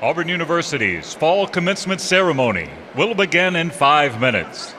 Auburn University's fall commencement ceremony will begin in 5 minutes.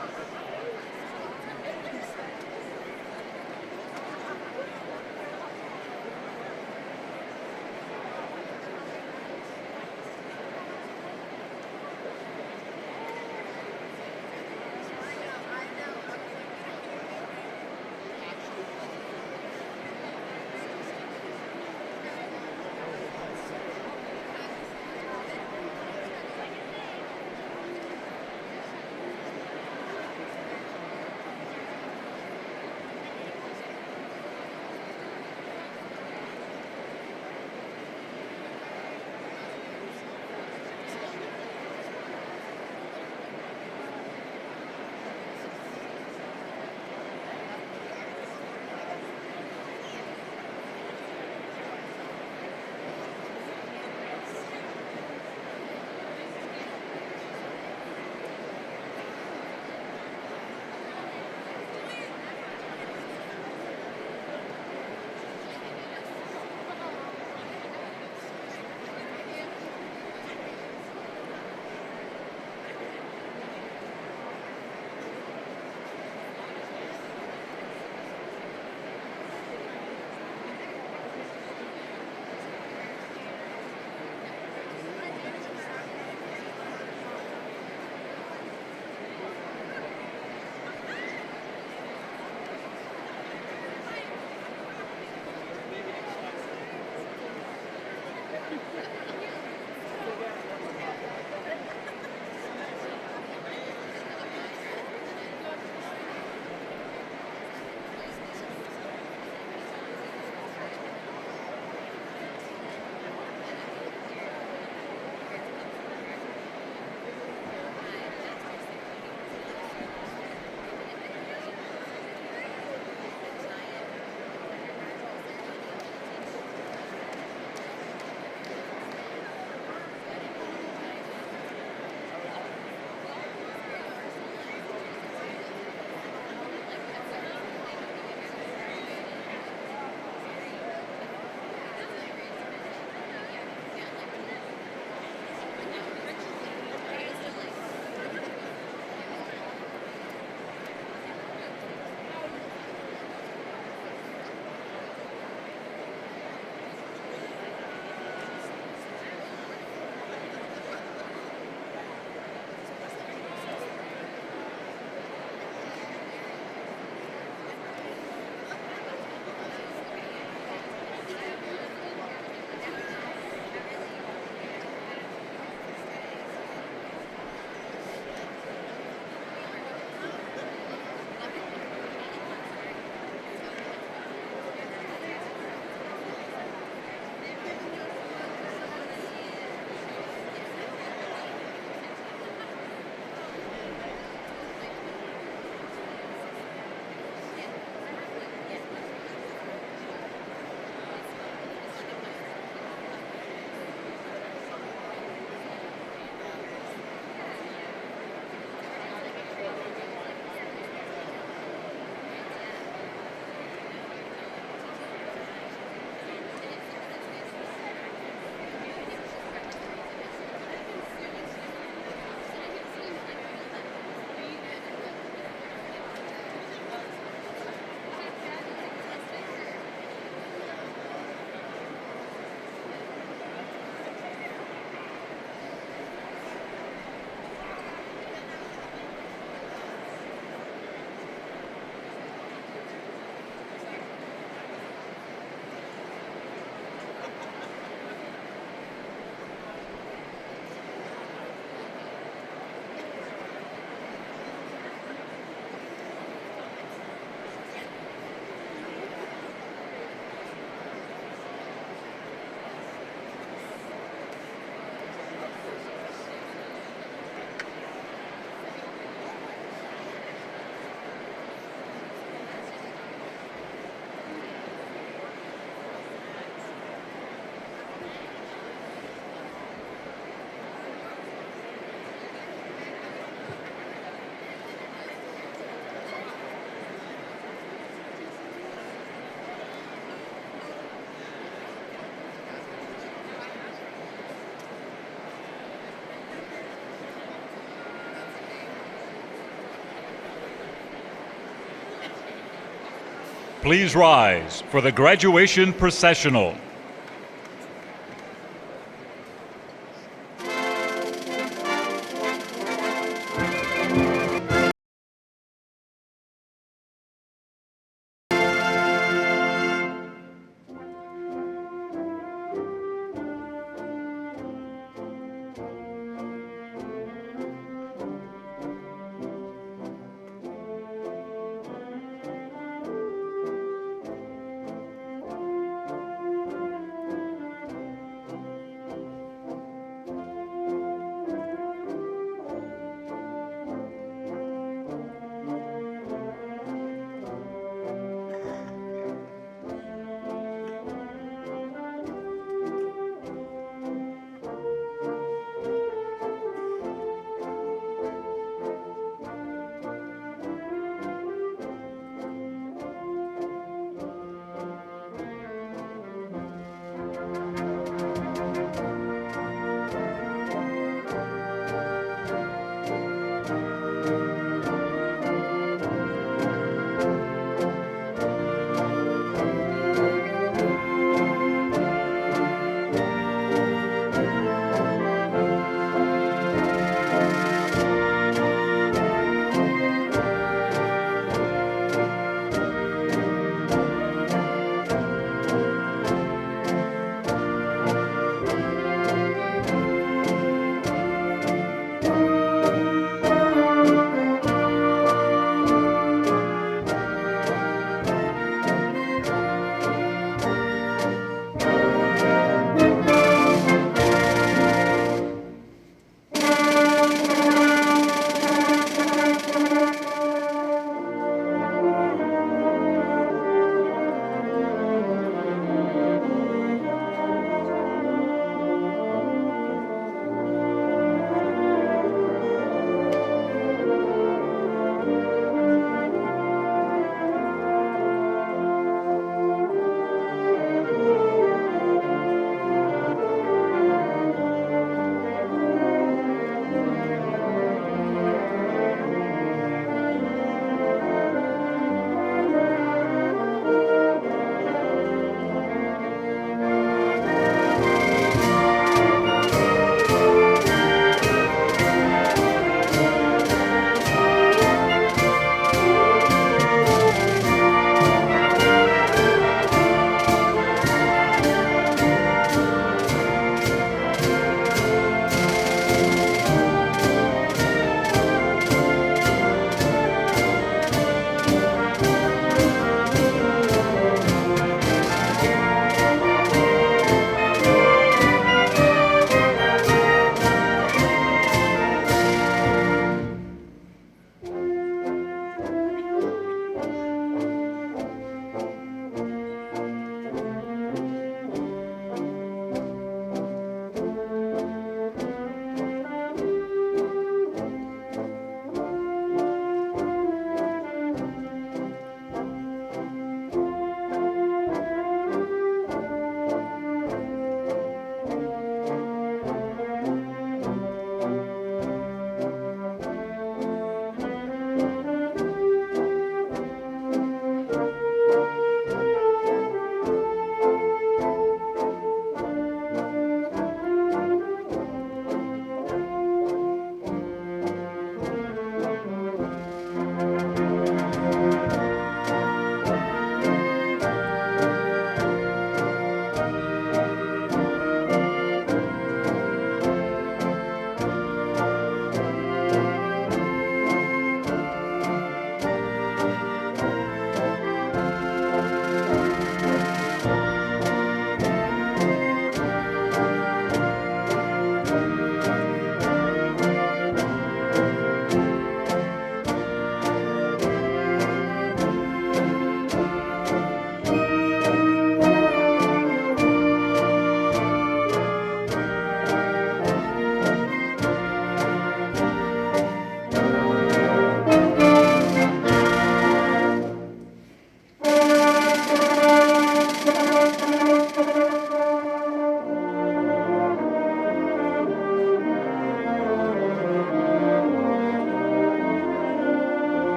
Please rise for the graduation processional.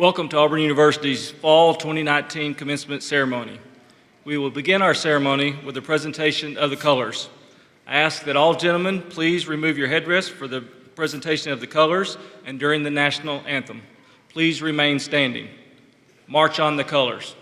Welcome to Auburn University's Fall 2019 Commencement Ceremony. We will begin our ceremony with the presentation of the colors. I ask that all gentlemen please remove your headrest for the presentation of the colors and during the national anthem. Please remain standing. March on the colors.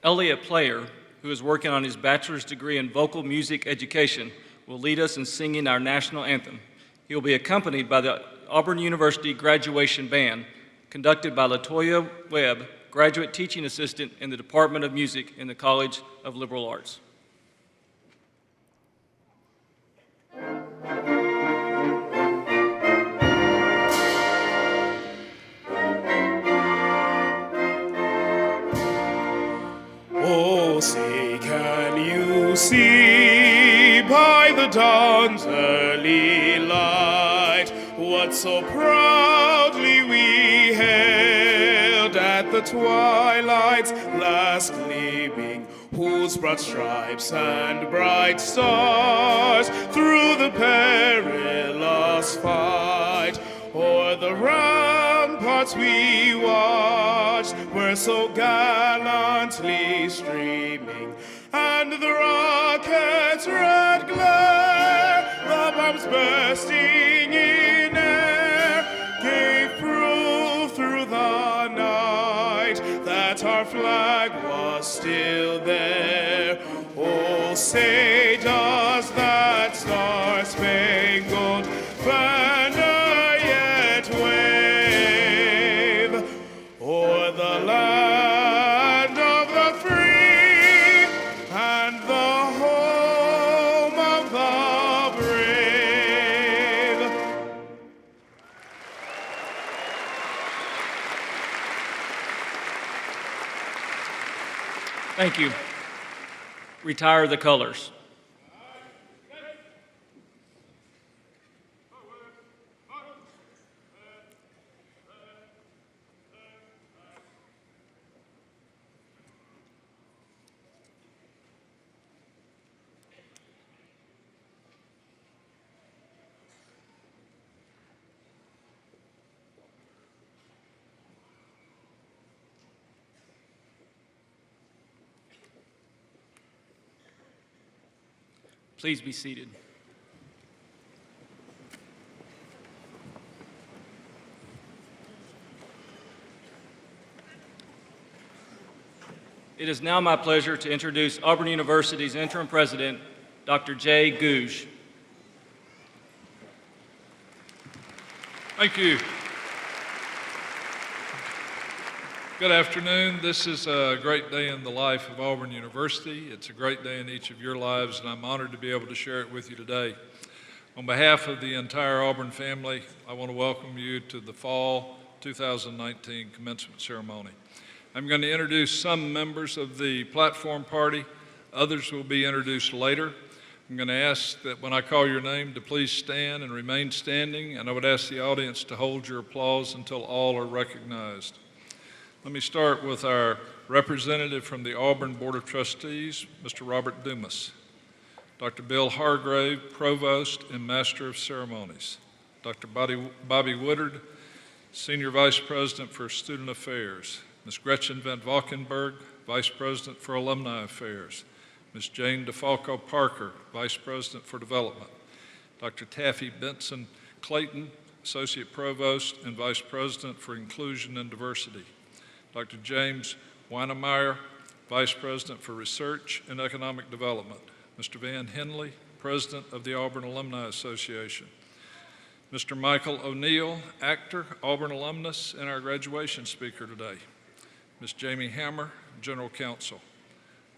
Elliot Player, who is working on his bachelor's degree in vocal music education, will lead us in singing our national anthem. He will be accompanied by the Auburn University Graduation Band, conducted by Latoya Webb, graduate teaching assistant in the Department of Music in the College of Liberal Arts. Oh, say, can you see by the dawn's early light what so proudly we hailed at the twilight's last gleaming, whose broad stripes and bright stars through the perilous fight o'er the ramparts we watched were so gallantly streaming, and the rocket's red glare, the bombs bursting in air, gave proof through the night that our flag was still there. Oh, say, does that star-spangled banner o'er the land of the free and the home of the brave? Thank you. Retire the colors. Please be seated. It is now my pleasure to introduce Auburn University's interim president, Dr. Jay Gouge. Thank you. Good afternoon. This is a great day in the life of Auburn University. It's a great day in each of your lives, and I'm honored to be able to share it with you today. On behalf of the entire Auburn family, I want to welcome you to the Fall 2019 Commencement Ceremony. I'm going to introduce some members of the platform party. Others will be introduced later. I'm going to ask that when I call your name to please stand and remain standing, and I would ask the audience to hold your applause until all are recognized. Let me start with our representative from the Auburn Board of Trustees, Mr. Robert Dumas, Dr. Bill Hargrave, Provost and Master of Ceremonies, Dr. Bobby Woodard, Senior Vice President for Student Affairs, Ms. Gretchen Van Valkenburg, Vice President for Alumni Affairs, Ms. Jane DeFalco Parker, Vice President for Development, Dr. Taffy Benson Clayton, Associate Provost and Vice President for Inclusion and Diversity, Dr. James Weinemeyer, Vice President for Research and Economic Development, Mr. Van Henley, President of the Auburn Alumni Association, Mr. Michael O'Neill, actor, Auburn alumnus, and our graduation speaker today, Ms. Jamie Hammer, General Counsel,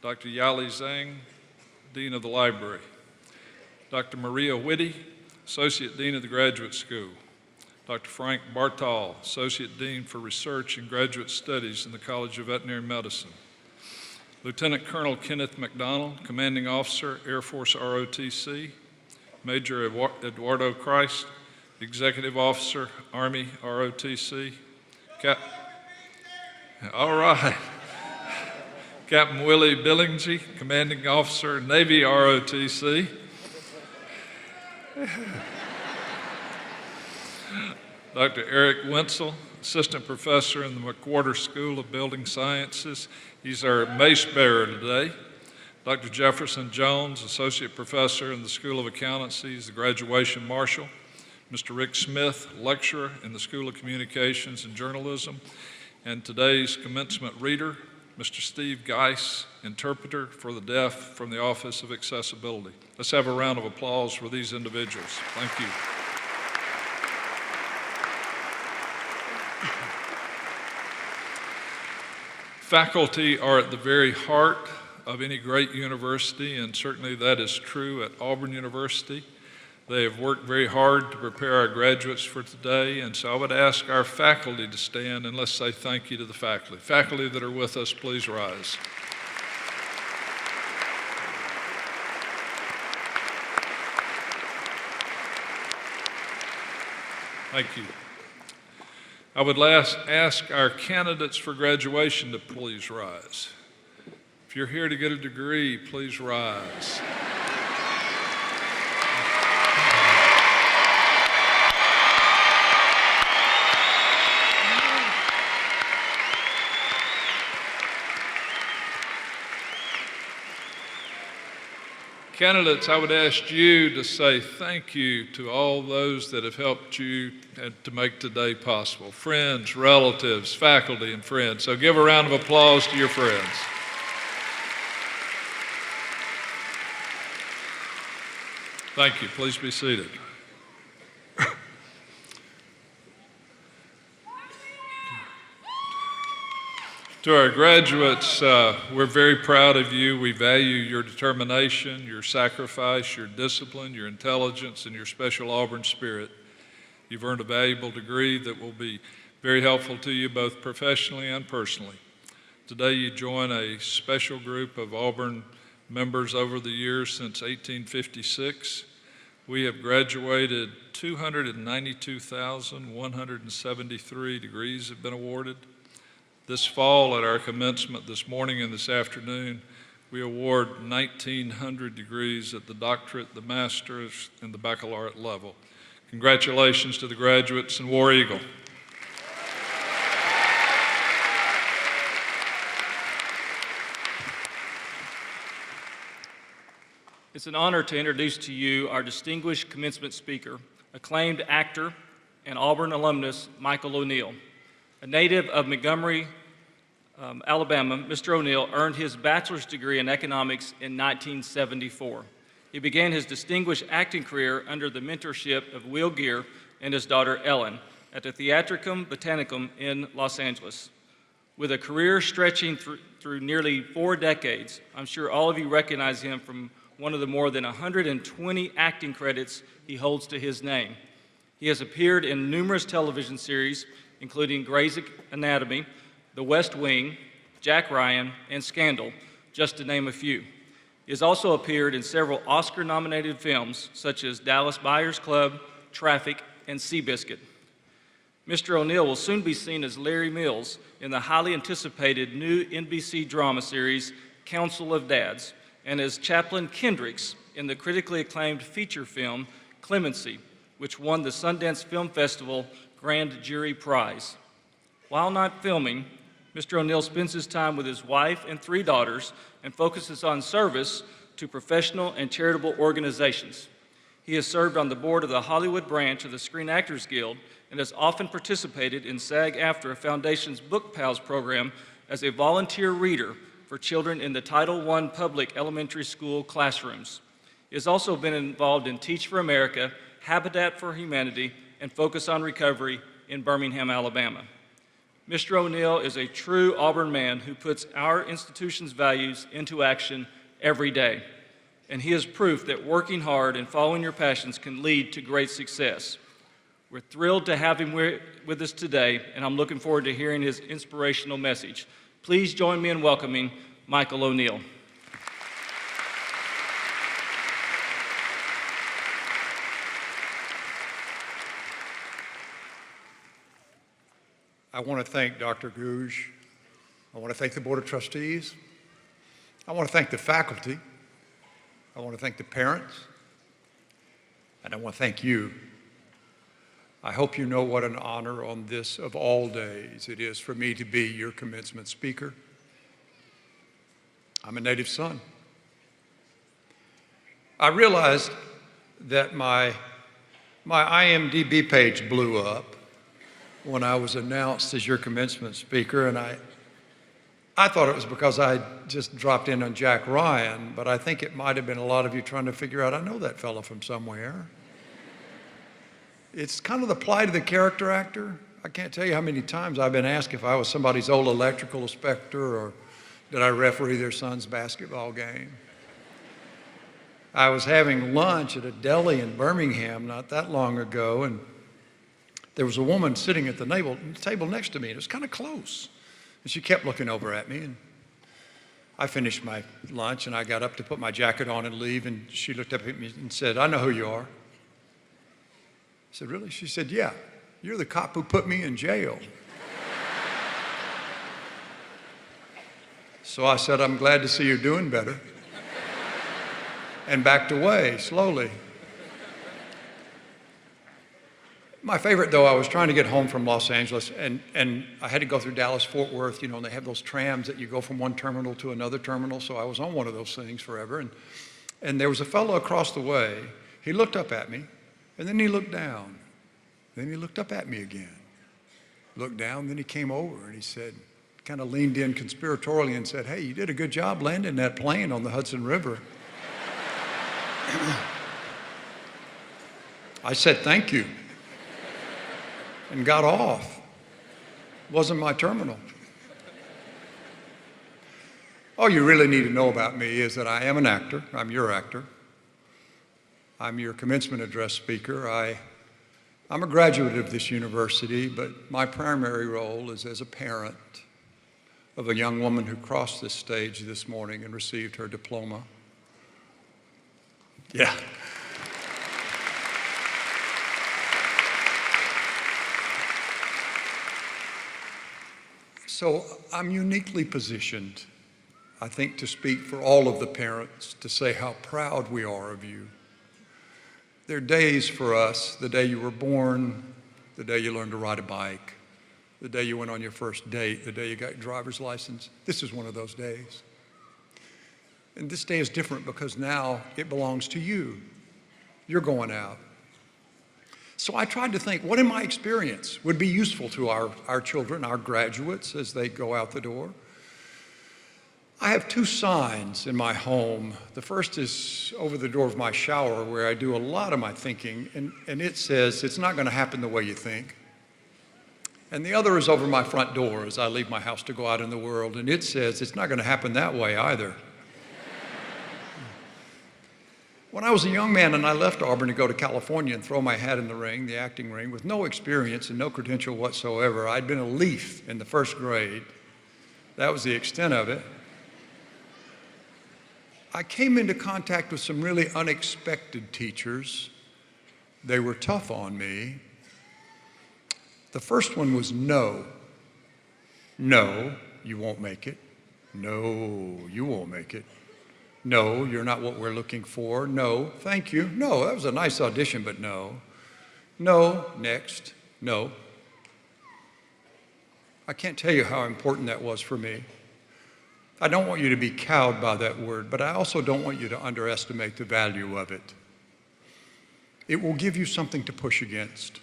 Dr. Yali Zhang, Dean of the Library, Dr. Maria Whitty, Associate Dean of the Graduate School. Dr. Frank Bartol, Associate Dean for Research and Graduate Studies in the College of Veterinary Medicine. Lieutenant Colonel Kenneth McDonald, Commanding Officer, Air Force ROTC. Major Eduardo Christ, Executive Officer, Army ROTC. All right. Captain Willie Billingsley, Commanding Officer, Navy ROTC. Dr. Eric Wenzel, Assistant Professor in the McWhorter School of Building Sciences. He's our mace bearer today. Dr. Jefferson Jones, Associate Professor in the School of Accountancy. He's the Graduation Marshal. Mr. Rick Smith, Lecturer in the School of Communications and Journalism. And today's commencement reader, Mr. Steve Geis, Interpreter for the Deaf from the Office of Accessibility. Let's have a round of applause for these individuals. Thank you. Faculty are at the very heart of any great university, and certainly that is true at Auburn University. They have worked very hard to prepare our graduates for today, and so I would ask our faculty to stand and let's say thank you to the faculty. Faculty that are with us, please rise. Thank you. I would ask our candidates for graduation to please rise. If you're here to get a degree, please rise. Candidates, I would ask you to say thank you to all those that have helped you to make today possible. Friends, relatives, faculty, and friends. So give a round of applause to your friends. Thank you. Please be seated. To our graduates, we're very proud of you. We value your determination, your sacrifice, your discipline, your intelligence, and your special Auburn spirit. You've earned a valuable degree that will be very helpful to you both professionally and personally. Today you join a special group of Auburn members over the years since 1856. We have graduated 292,173 degrees have been awarded. This fall at our commencement this morning and this afternoon, we award 1,900 degrees at the doctorate, the master's, and the baccalaureate level. Congratulations to the graduates and War Eagle. It's an honor to introduce to you our distinguished commencement speaker, acclaimed actor and Auburn alumnus, Michael O'Neill. A native of Montgomery, Alabama, Mr. O'Neill earned his bachelor's degree in economics in 1974. He began his distinguished acting career under the mentorship of Will Geer and his daughter Ellen at the Theatricum Botanicum in Los Angeles. With a career stretching through nearly 4 decades, I'm sure all of you recognize him from one of the more than 120 acting credits he holds to his name. He has appeared in numerous television series, including Grey's Anatomy, The West Wing, Jack Ryan, and Scandal, just to name a few. He has also appeared in several Oscar-nominated films, such as Dallas Buyers Club, Traffic, and Seabiscuit. Mr. O'Neill will soon be seen as Larry Mills in the highly anticipated new NBC drama series, Council of Dads, and as Chaplain Kendricks in the critically acclaimed feature film, Clemency, which won the Sundance Film Festival Grand Jury Prize. While not filming, Mr. O'Neill spends his time with his wife and 3 daughters and focuses on service to professional and charitable organizations. He has served on the board of the Hollywood branch of the Screen Actors Guild and has often participated in SAG-AFTRA Foundation's Book Pals program as a volunteer reader for children in the Title I public elementary school classrooms. He has also been involved in Teach for America, Habitat for Humanity, and Focus on Recovery in Birmingham, Alabama. Mr. O'Neill is a true Auburn man who puts our institution's values into action every day. and he is proof that working hard and following your passions can lead to great success. We're thrilled to have him with us today, and I'm looking forward to hearing his inspirational message. Please join me in welcoming Michael O'Neill. I want to thank Dr. Gouge. I want to thank the Board of Trustees. I want to thank the faculty. I want to thank the parents. And I want to thank you. I hope you know what an honor on this of all days it is for me to be your commencement speaker. I'm a native son. I realized that my IMDb page blew up when I was announced as your commencement speaker, and I thought it was because I just dropped in on Jack Ryan, but I think it might have been a lot of you trying to figure out, I know that fella from somewhere. It's kind of the plight of the character actor. I can't tell you how many times I've been asked if I was somebody's old electrical inspector or did I referee their son's basketball game. I was having lunch at a deli in Birmingham not that long ago, and there was a woman sitting at the table next to me, and it was kind of close. And she kept looking over at me, and I finished my lunch, and I got up to put my jacket on and leave, and she looked up at me and said, "I know who you are." I said, "Really?" She said, "Yeah, you're the cop who put me in jail." So I said, "I'm glad to see you're doing better," and backed away slowly. My favorite, though, I was trying to get home from Los Angeles, and I had to go through Dallas-Fort Worth, and they have those trams that you go from one terminal to another terminal, so I was on one of those things forever, and there was a fellow across the way. He looked up at me, and then he looked down. Then he looked up at me again, looked down, then he came over, and he said, kind of leaned in conspiratorially and said, "Hey, you did a good job landing that plane on the Hudson River." I said, "Thank you," and got off. Wasn't my terminal. All you really need to know about me is that I am an actor. I'm your actor. I'm your commencement address speaker. I'm a graduate of this university, but my primary role is as a parent of a young woman who crossed this stage this morning and received her diploma. Yeah. So I'm uniquely positioned, I think, to speak for all of the parents, to say how proud we are of you. There are days for us, the day you were born, the day you learned to ride a bike, the day you went on your first date, the day you got your driver's license. This is one of those days. And this day is different because now it belongs to you. You're going out. So I tried to think, what in my experience would be useful to our children, our graduates, as they go out the door? I have two signs in my home. The first is over the door of my shower where I do a lot of my thinking, and it says, "It's not going to happen the way you think." And the other is over my front door as I leave my house to go out in the world, and it says, "It's not going to happen that way either." When I was a young man and I left Auburn to go to California and throw my hat in the ring, the acting ring, with no experience and no credential whatsoever, I'd been a leaf in the first grade. That was the extent of it. I came into contact with some really unexpected teachers. They were tough on me. The first one was no. No, you won't make it. No, you won't make it. No, you're not what we're looking for. No, thank you. No, that was a nice audition, but no. No, next. No. I can't tell you how important that was for me. I don't want you to be cowed by that word, but I also don't want you to underestimate the value of it. It will give you something to push against.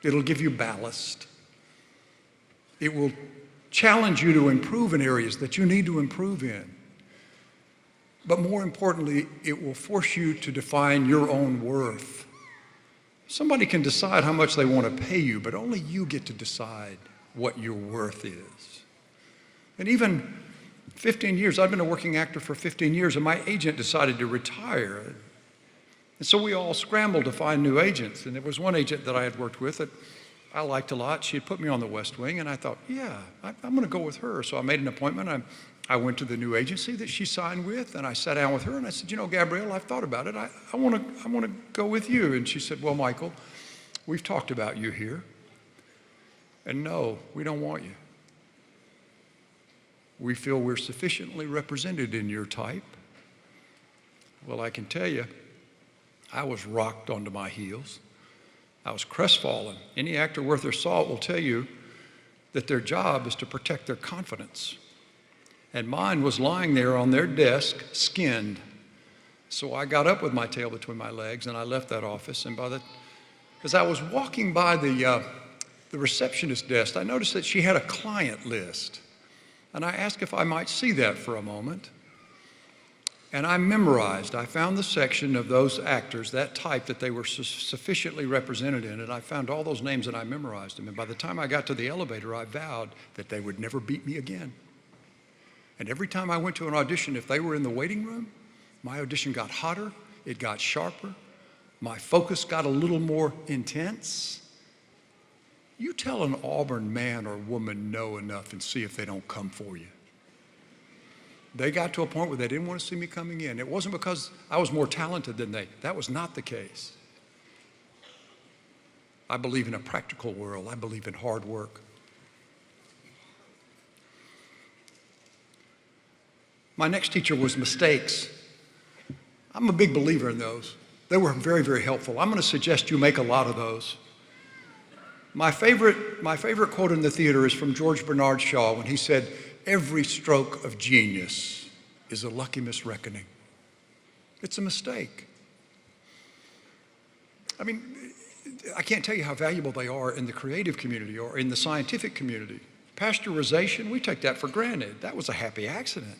It'll give you ballast. It will challenge you to improve in areas that you need to improve in. But more importantly, it will force you to define your own worth. Somebody can decide how much they want to pay you, but only you get to decide what your worth is. And even 15 years, I'd been a working actor for 15 years, and my agent decided to retire. And so we all scrambled to find new agents. And there was one agent that I had worked with that I liked a lot. She had put me on the West Wing, and I thought, yeah, I'm going to go with her. So I made an appointment. I went to the new agency that she signed with, and I sat down with her, and I said, you know, Gabrielle, I've thought about it. I want to go with you. And she said, well, Michael, we've talked about you here, and no, we don't want you. We feel we're sufficiently represented in your type. Well, I can tell you, I was rocked onto my heels. I was crestfallen. Any actor worth their salt will tell you that their job is to protect their confidence. And mine was lying there on their desk, skinned. So I got up with my tail between my legs, and I left that office. And as I was walking by the receptionist desk, I noticed that she had a client list. And I asked if I might see that for a moment. And I found the section of those actors, that type that they were sufficiently represented in, and I found all those names and I memorized them. And by the time I got to the elevator, I vowed that they would never beat me again. And every time I went to an audition, if they were in the waiting room, my audition got hotter, it got sharper, my focus got a little more intense. You tell an Auburn man or woman no enough and see if they don't come for you. They got to a point where they didn't want to see me coming in. It wasn't because I was more talented than they. That was not the case. I believe in a practical world. I believe in hard work. My next teacher was mistakes. I'm a big believer in those. They were very, very helpful. I'm going to suggest you make a lot of those. My favorite quote in the theater is from George Bernard Shaw when he said, every stroke of genius is a lucky misreckoning. It's a mistake. I mean, I can't tell you how valuable they are in the creative community or in the scientific community. Pasteurization, we take that for granted. That was a happy accident.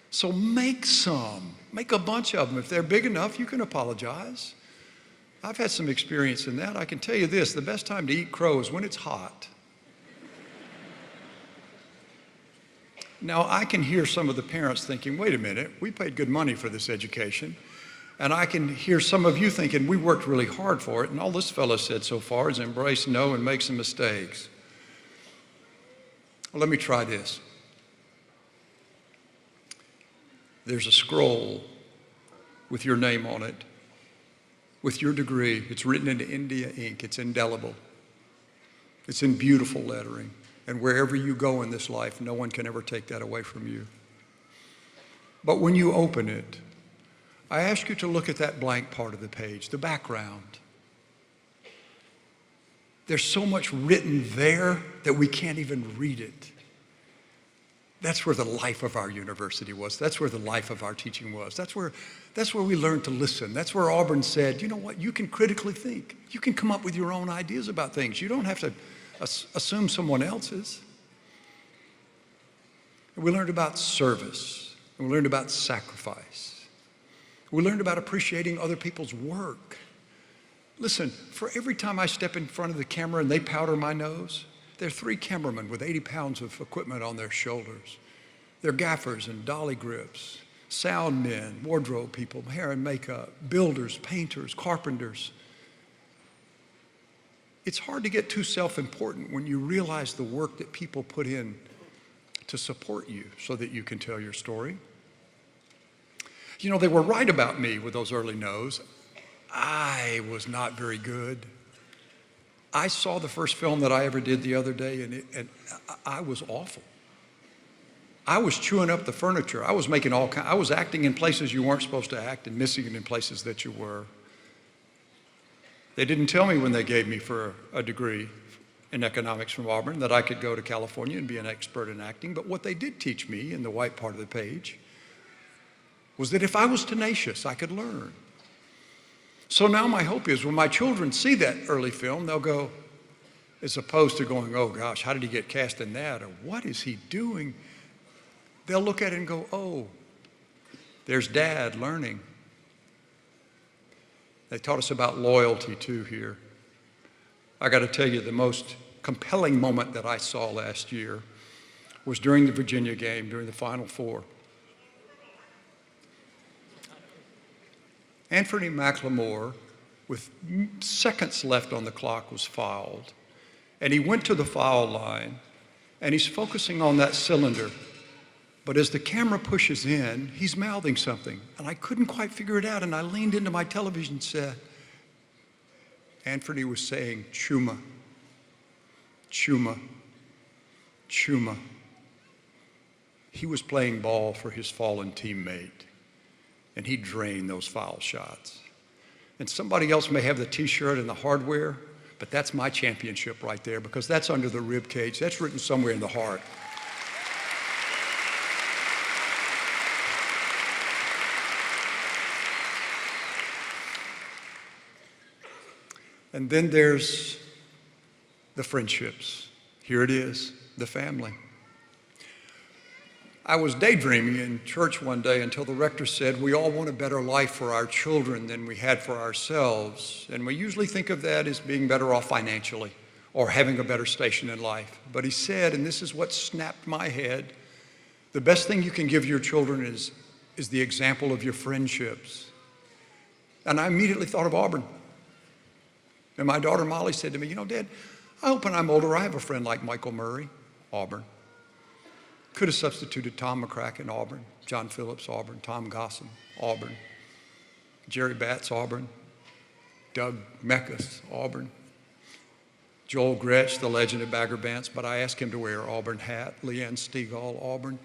So make a bunch of them. If they're big enough, you can apologize. I've had some experience in that. I can tell you this, the best time to eat crow is when it's hot. Now, I can hear some of the parents thinking, wait a minute, we paid good money for this education. And I can hear some of you thinking, we worked really hard for it, and all this fellow said so far is embrace no and make some mistakes. Well, let me try this. There's a scroll with your name on it, with your degree. It's written into India ink. It's indelible. It's in beautiful lettering. And wherever you go in this life, no one can ever take that away from you. But when you open it, I ask you to look at that blank part of the page, the background. There's so much written there that we can't even read it. That's where the life of our university was. That's where the life of our teaching was. That's where we learned to listen. That's where Auburn said, you know what, you can critically think. You can come up with your own ideas about things. You don't have to assume someone else's. We learned about service. And we learned about sacrifice. We learned about appreciating other people's work. Listen, for every time I step in front of the camera and they powder my nose, there are 3 cameramen with 80 pounds of equipment on their shoulders. They're gaffers and dolly grips, sound men, wardrobe people, hair and makeup, builders, painters, carpenters. It's hard to get too self-important when you realize the work that people put in to support you so that you can tell your story. You know, they were right about me with those early no's. I was not very good. I saw the first film that I ever did the other day, and I was awful. I was chewing up the furniture. I was acting in places you weren't supposed to act and missing it in places that you were. They didn't tell me when they gave me for a degree in economics from Auburn that I could go to California and be an expert in acting, but what they did teach me in the white part of the page was that if I was tenacious, I could learn. So now my hope is when my children see that early film, they'll go, as opposed to going, oh gosh, how did he get cast in that? Or what is he doing? They'll look at it and go, oh, there's Dad learning. They taught us about loyalty too here. I got to tell you, the most compelling moment that I saw last year was during the Virginia game, during the Final Four. Anthony McLemore, with seconds left on the clock, was fouled. And he went to the foul line, and he's focusing on that cylinder. But as the camera pushes in, he's mouthing something. And I couldn't quite figure it out, and I leaned into my television set. Anthony was saying, Chuma, Chuma, Chuma. He was playing ball for his fallen teammate, and he drained those foul shots. And somebody else may have the t-shirt and the hardware, but that's my championship right there, because that's under the rib cage. That's written somewhere in the heart. And then there's the friendships. Here it is, the family. I was daydreaming in church one day until the rector said, we all want a better life for our children than we had for ourselves. And we usually think of that as being better off financially or having a better station in life. But he said, and this is what snapped my head, the best thing you can give your children is the example of your friendships. And I immediately thought of Auburn. And my daughter Molly said to me, you know, Dad, I hope when I'm older I have a friend like Michael Murray, Auburn. Could have substituted Tom McCracken, Auburn, John Phillips, Auburn, Tom Gossam, Auburn, Jerry Batts, Auburn, Doug Meckus, Auburn, Joel Gretsch, the legend of Bagger Vance, but I asked him to wear an Auburn hat, Leanne Stegall, Auburn.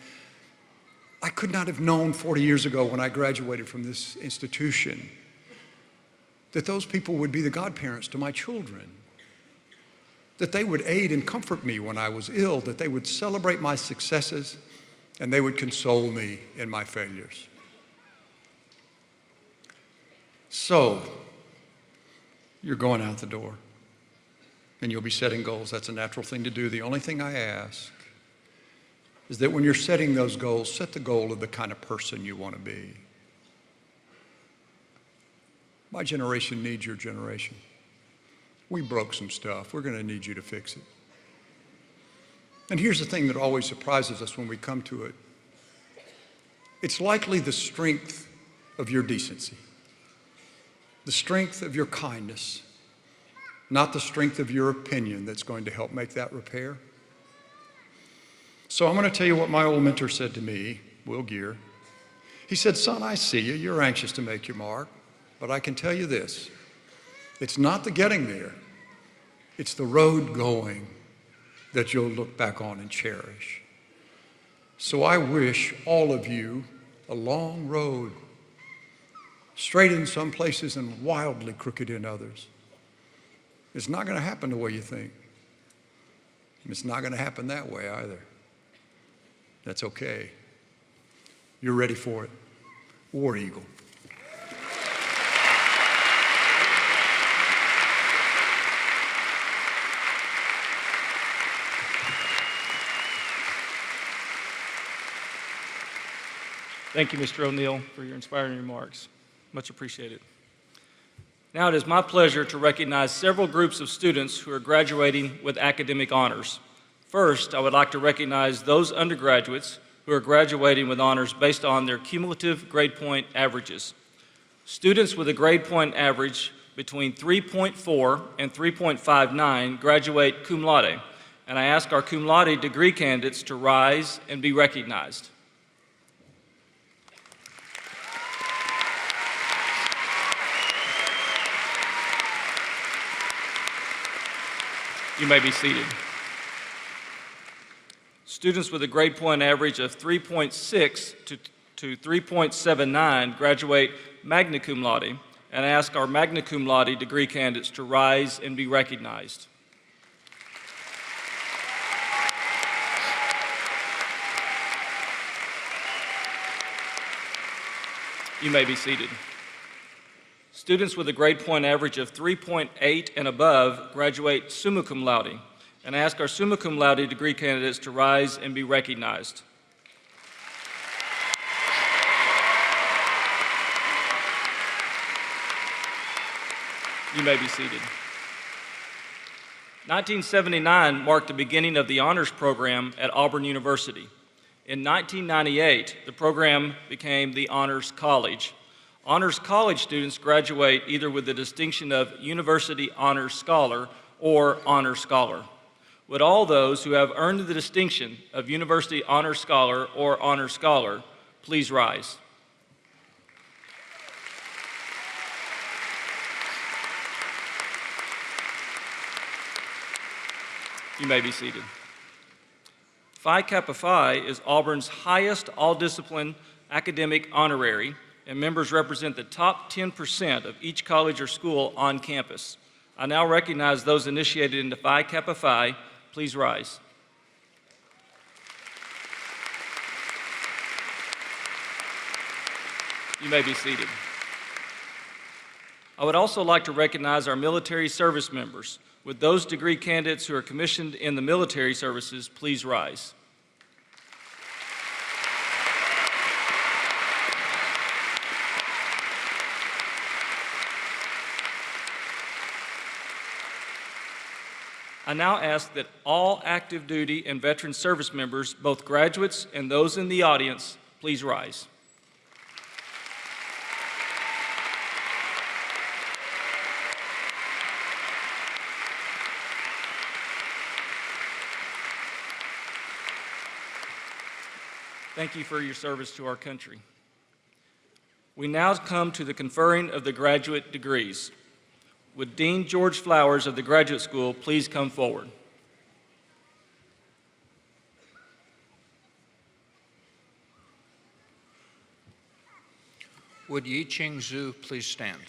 I could not have known 40 years ago when I graduated from this institution that those people would be the godparents to my children, that they would aid and comfort me when I was ill, that they would celebrate my successes, and they would console me in my failures. So, you're going out the door, and you'll be setting goals. That's a natural thing to do. The only thing I ask is that when you're setting those goals, set the goal of the kind of person you want to be. My generation needs your generation. We broke some stuff. We're going to need you to fix it. And here's the thing that always surprises us when we come to it. It's likely the strength of your decency, the strength of your kindness, not the strength of your opinion that's going to help make that repair. So I'm going to tell you what my old mentor said to me, Will Gear. He said, son, I see you. You're anxious to make your mark. But I can tell you this, it's not the getting there, it's the road going that you'll look back on and cherish. So I wish all of you a long road, straight in some places and wildly crooked in others. It's not going to happen the way you think. It's not going to happen that way either. That's okay. You're ready for it. War Eagle. Thank you, Mr. O'Neill, for your inspiring remarks. Much appreciated. Now it is my pleasure to recognize several groups of students who are graduating with academic honors. First, I would like to recognize those undergraduates who are graduating with honors based on their cumulative grade point averages. Students with a grade point average between 3.4 and 3.59 graduate cum laude, and I ask our cum laude degree candidates to rise and be recognized. You may be seated. Students with a grade point average of 3.6 to 3.79 graduate magna cum laude, and I ask our magna cum laude degree candidates to rise and be recognized. You may be seated. Students with a grade point average of 3.8 and above graduate summa cum laude, and I ask our summa cum laude degree candidates to rise and be recognized. You may be seated. 1979 marked the beginning of the honors program at Auburn University. In 1998, the program became the Honors College. Honors College students graduate either with the distinction of University Honors Scholar or Honor Scholar. Would all those who have earned the distinction of University Honors Scholar or Honor Scholar please rise? You may be seated. Phi Kappa Phi is Auburn's highest all-discipline academic honorary, and members represent the top 10% of each college or school on campus. I now recognize those initiated into Phi Kappa Phi. Please rise. You may be seated. I would also like to recognize our military service members. Would those degree candidates who are commissioned in the military services please rise? I now ask that all active duty and veteran service members, both graduates and those in the audience, please rise. Thank you for your service to our country. We now come to the conferring of the graduate degrees. Would Dean George Flowers of the Graduate School please come forward? Would Yi-Ching Zhu please stand?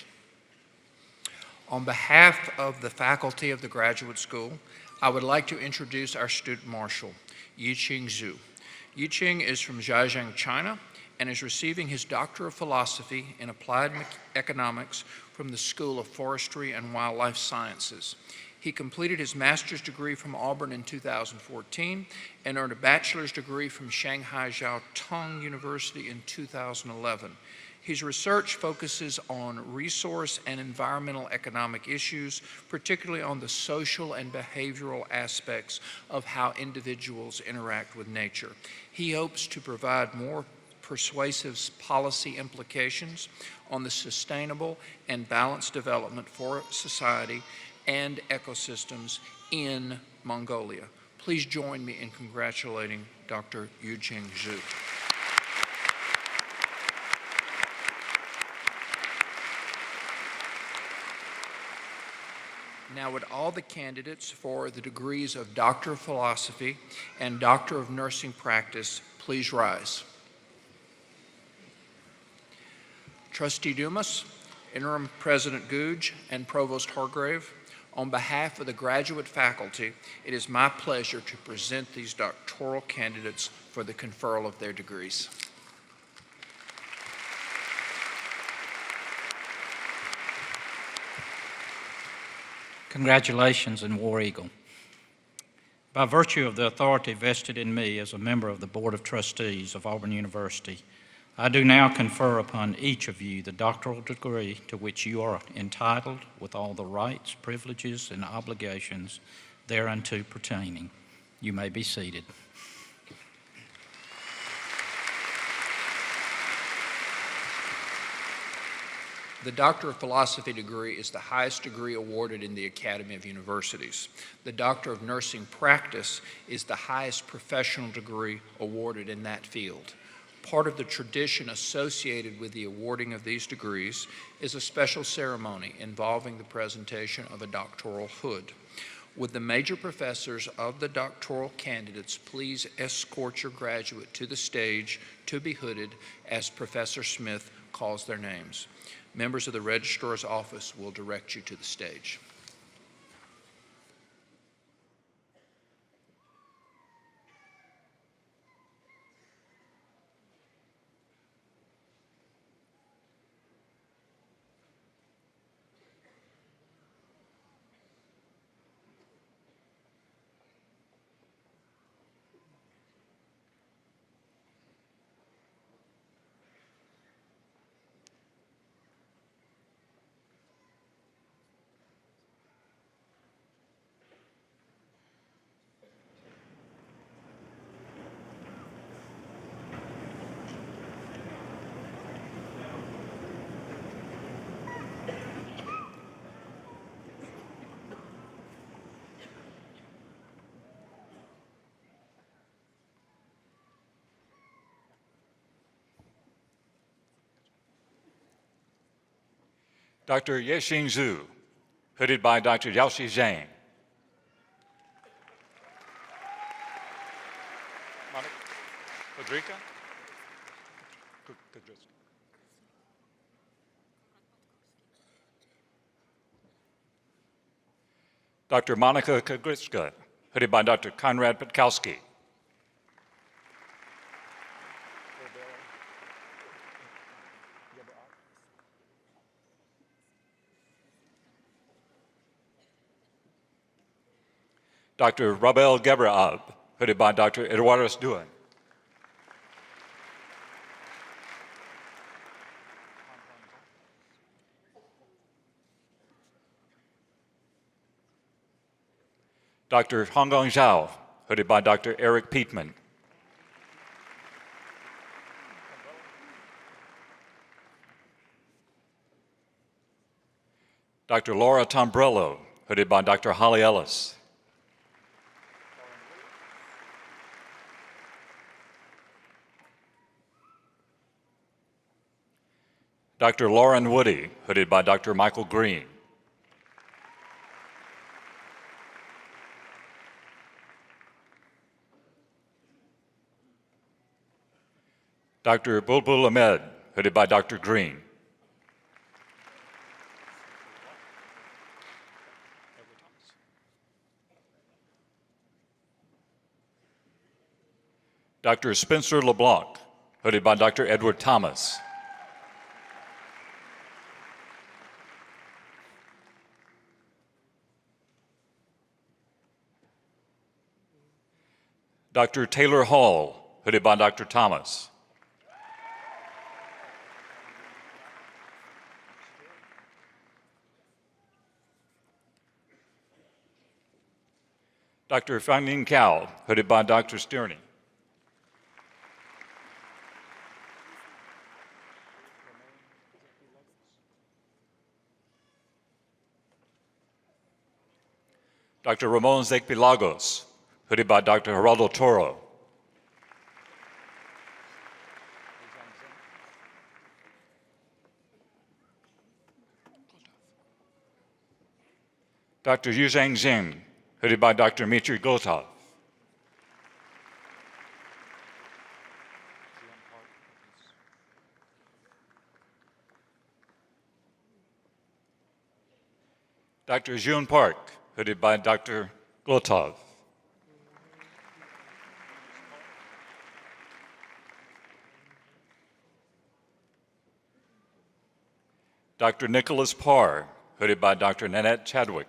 On behalf of the faculty of the Graduate School, I would like to introduce our student marshal, Yi-Ching Zhu. Yi-Ching is from Zhejiang, China, and is receiving his Doctor of Philosophy in Applied Economics from the School of Forestry and Wildlife Sciences. He completed his master's degree from Auburn in 2014 and earned a bachelor's degree from Shanghai Jiao Tong University in 2011. His research focuses on resource and environmental economic issues, particularly on the social and behavioral aspects of how individuals interact with nature. He hopes to provide more persuasive policy implications on the sustainable and balanced development for society and ecosystems in Mongolia. Please join me in congratulating Dr. Yi-Ching Zhu. Now, would all the candidates for the degrees of Doctor of Philosophy and Doctor of Nursing Practice please rise? Trustee Dumas, Interim President Googe, and Provost Hargrave, on behalf of the graduate faculty, it is my pleasure to present these doctoral candidates for the conferral of their degrees. Congratulations and War Eagle. By virtue of the authority vested in me as a member of the Board of Trustees of Auburn University, I do now confer upon each of you the doctoral degree to which you are entitled with all the rights, privileges, and obligations thereunto pertaining. You may be seated. The Doctor of Philosophy degree is the highest degree awarded in the Academy of Universities. The Doctor of Nursing Practice is the highest professional degree awarded in that field. Part of the tradition associated with the awarding of these degrees is a special ceremony involving the presentation of a doctoral hood. Would the major professors of the doctoral candidates please escort your graduate to the stage to be hooded as Professor Smith calls their names. Members of the Registrar's Office will direct you to the stage. Dr. Yexing Zhu, hooded by Dr. Yaoxi Zhang. Federica? Dr. Monica Kagritska, hooded by Dr. Konrad Petkowski. Dr. Rabel Gebraab, hooded by Dr. Eduardo Duan. Dr. Honggong Zhao, hooded by Dr. Eric Peatman. Dr. Laura Tombrello, hooded by Dr. Holly Ellis. Dr. Lauren Woody, hooded by Dr. Michael Green. Dr. Bulbul Ahmed, hooded by Dr. Green. Dr. Spencer LeBlanc, hooded by Dr. Edward Thomas. Dr. Taylor Hall, hooded by Dr. Thomas. Dr. Fangning Cao, hooded by Dr. Stearney. Dr. Ramon Zekpilagos, hooded by Dr. Geraldo Toro. Dr. Yuzhang Zheng, hooded by Dr. Dmitry Gotov. Dr. Jun Park, hooded by Dr. Glotov. Dr. Nicholas Parr, hooded by Dr. Nanette Chadwick.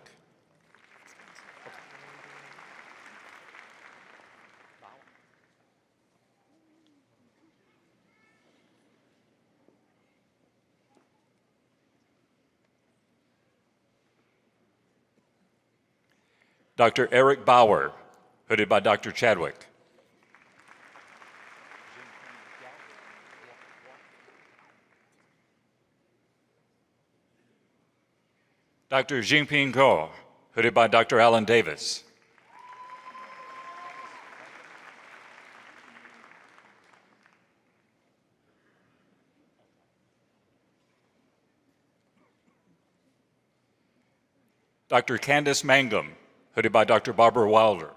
Dr. Eric Bauer, hooded by Dr. Chadwick. Dr. Jinping Guo, hooded by Dr. Alan Davis. Dr. Candace Mangum, hooded by Dr. Barbara Wilder.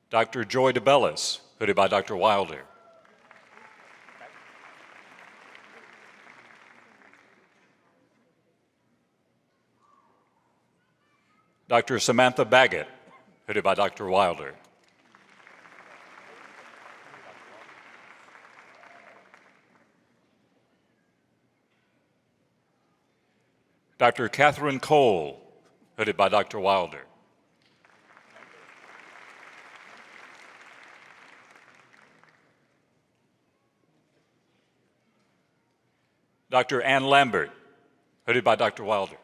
Dr. Joy DeBellis, hooded by Dr. Wilder. Dr. Samantha Baggett, hooded by Dr. Wilder. Dr. Catherine Cole, hooded by Dr. Wilder. Dr. Ann Lambert, hooded by Dr. Wilder.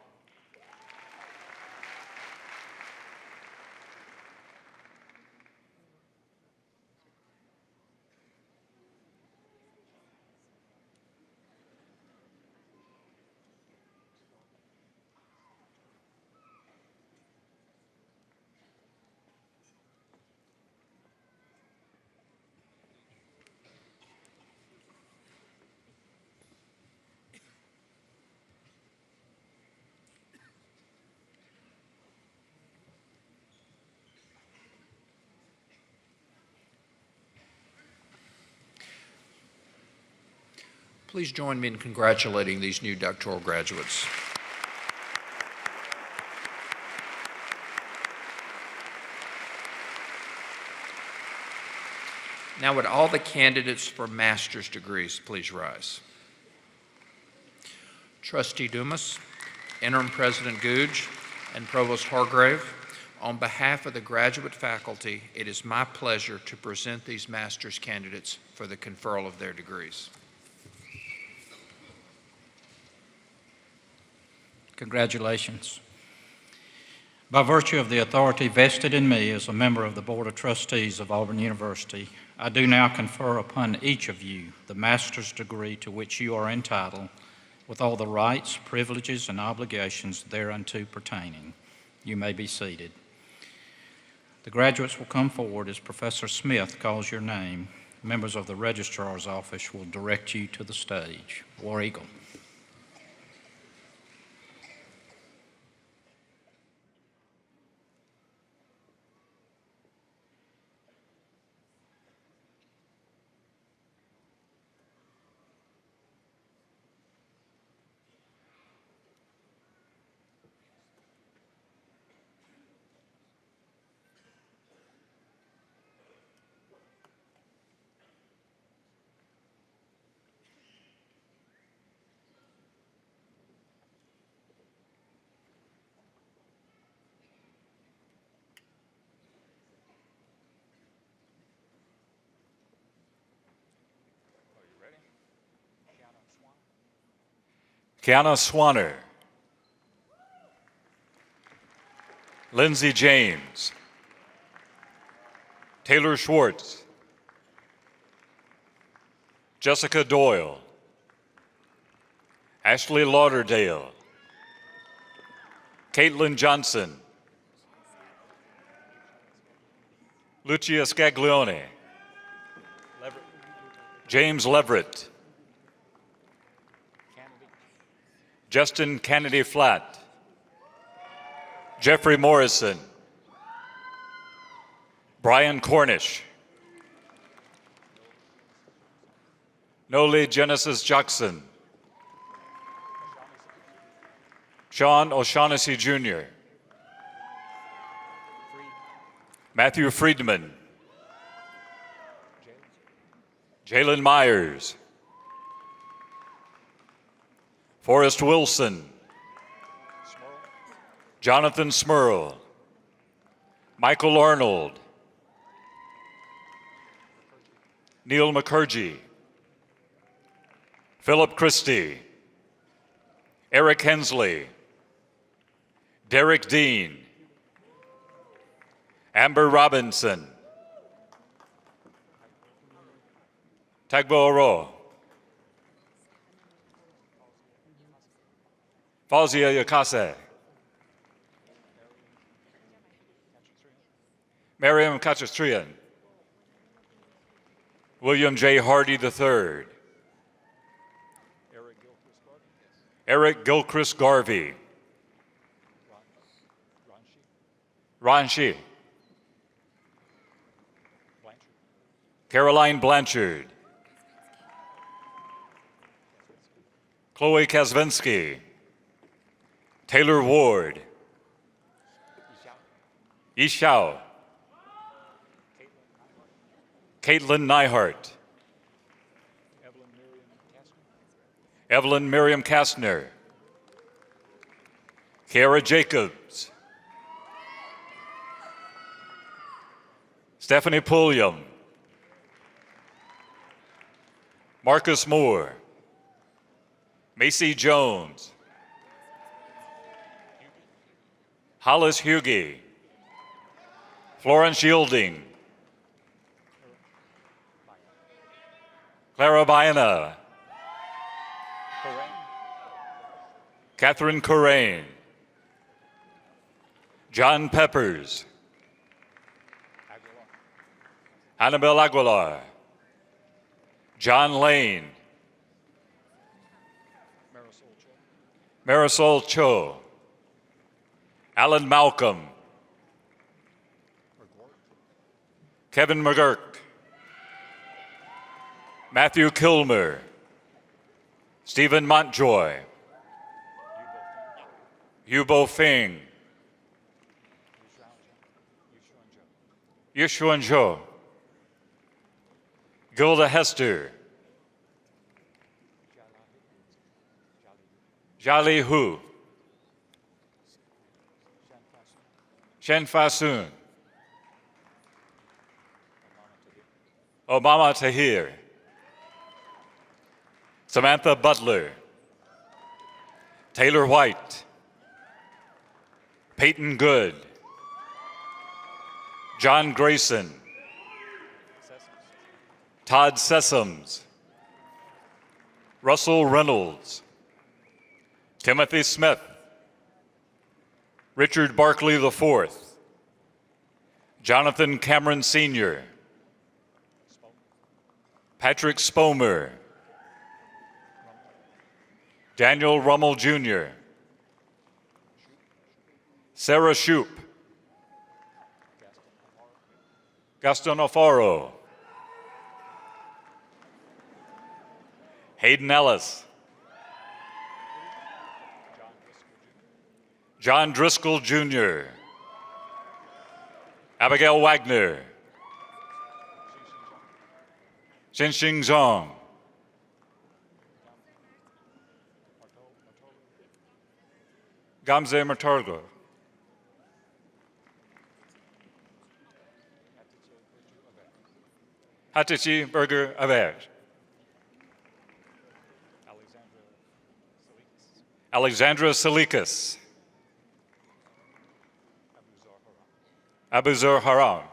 Please join me in congratulating these new doctoral graduates. Now, would all the candidates for master's degrees please rise? Trustee Dumas, Interim President Googe, and Provost Hargrave, on behalf of the graduate faculty, it is my pleasure to present these master's candidates for the conferral of their degrees. Congratulations. By virtue of the authority vested in me as a member of the Board of Trustees of Auburn University, I do now confer upon each of you the master's degree to which you are entitled, with all the rights, privileges, and obligations thereunto pertaining. You may be seated. The graduates will come forward as Professor Smith calls your name. Members of the Registrar's Office will direct you to the stage. War Eagle. Kiana Swanner, Lindsay James, Taylor Schwartz, Jessica Doyle, Ashley Lauderdale, Caitlin Johnson, Lucia Scaglione, James Leverett, Justin Kennedy Flatt, Jeffrey Morrison, Brian Cornish, Noli Genesis Jackson, Sean O'Shaughnessy Jr., Matthew Friedman, Jalen Myers, Forrest Wilson, Jonathan Smurl, Michael Arnold, Neil McCurgy, Philip Christie, Eric Hensley, Derek Dean, Amber Robinson, Tagbo Oro, Fauzia Yakase, Miriam Kachastrian, William J. Hardy III, Eric Gilchrist Garvey, Ron Shi, Caroline Blanchard, Chloe Kazvinsky, Taylor Ward, Yi Xiao, Caitlin Neihart, Evelyn Miriam Kastner, Kiara Jacobs, Stephanie Pulliam, Marcus Moore, Macy Jones, Hollis Hughey, Florence Yielding, Clara Baena, Catherine Corain, John Peppers, Annabelle Aguilar, John Lane, Marisol Cho, Alan Malcolm, Kevin McGurk, Matthew Kilmer, Stephen Montjoy, Yubo Feng, Yushuan Zhou, Gilda Hester, Jali Hu, Shen Fa Sun, Obama Tahir, Samantha Butler, Taylor White, Peyton Good, John Grayson, Todd Sessoms, Russell Reynolds, Timothy Smith, Richard Barkley IV, Jonathan Cameron Sr., Patrick Spomer, Daniel Rummel Jr., Sarah Shoup, Gaston Alfaro, Hayden Ellis, John Driscoll Jr., Abigail Wagner, Xinxing Zhang, Gamze Matargo, Hatice Berger Aver, Alexandra Salikas, Abuzur Haram,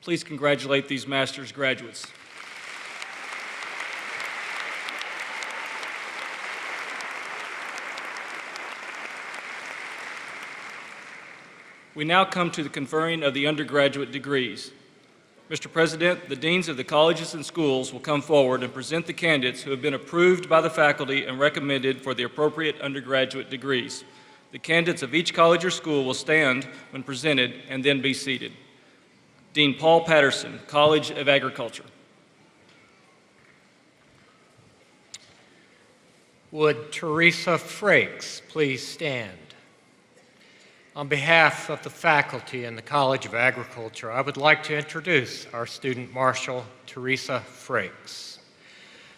Please congratulate these master's graduates. We now come to the conferring of the undergraduate degrees. Mr. President, the deans of the colleges and schools will come forward and present the candidates who have been approved by the faculty and recommended for the appropriate undergraduate degrees. The candidates of each college or school will stand when presented and then be seated. Dean Paul Patterson, College of Agriculture. Would Teresa Frakes please stand? On behalf of the faculty and the College of Agriculture, I would like to introduce our student marshal, Teresa Frakes.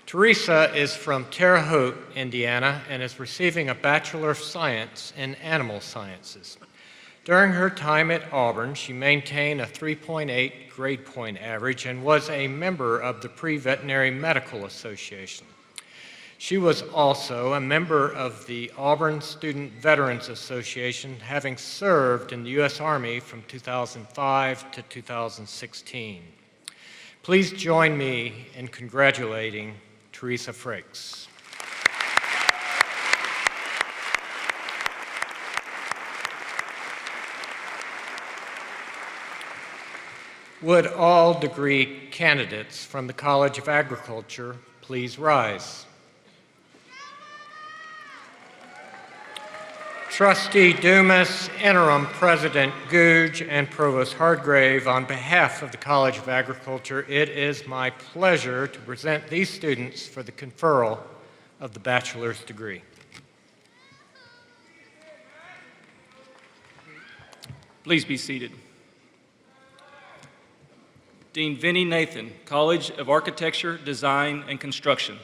Teresa is from Terre Haute, Indiana, and is receiving a Bachelor of Science in Animal Sciences. During her time at Auburn, she maintained a 3.8 grade point average and was a member of the Pre-Veterinary Medical Association. She was also a member of the Auburn Student Veterans Association, having served in the U.S. Army from 2005 to 2016. Please join me in congratulating Teresa Frakes. Would all degree candidates from the College of Agriculture please rise? Trustee Dumas, Interim President Googe, and Provost Hardgrave, on behalf of the College of Agriculture, it is my pleasure to present these students for the conferral of the bachelor's degree. Please be seated. Dean Vinnie Nathan, College of Architecture, Design, and Construction.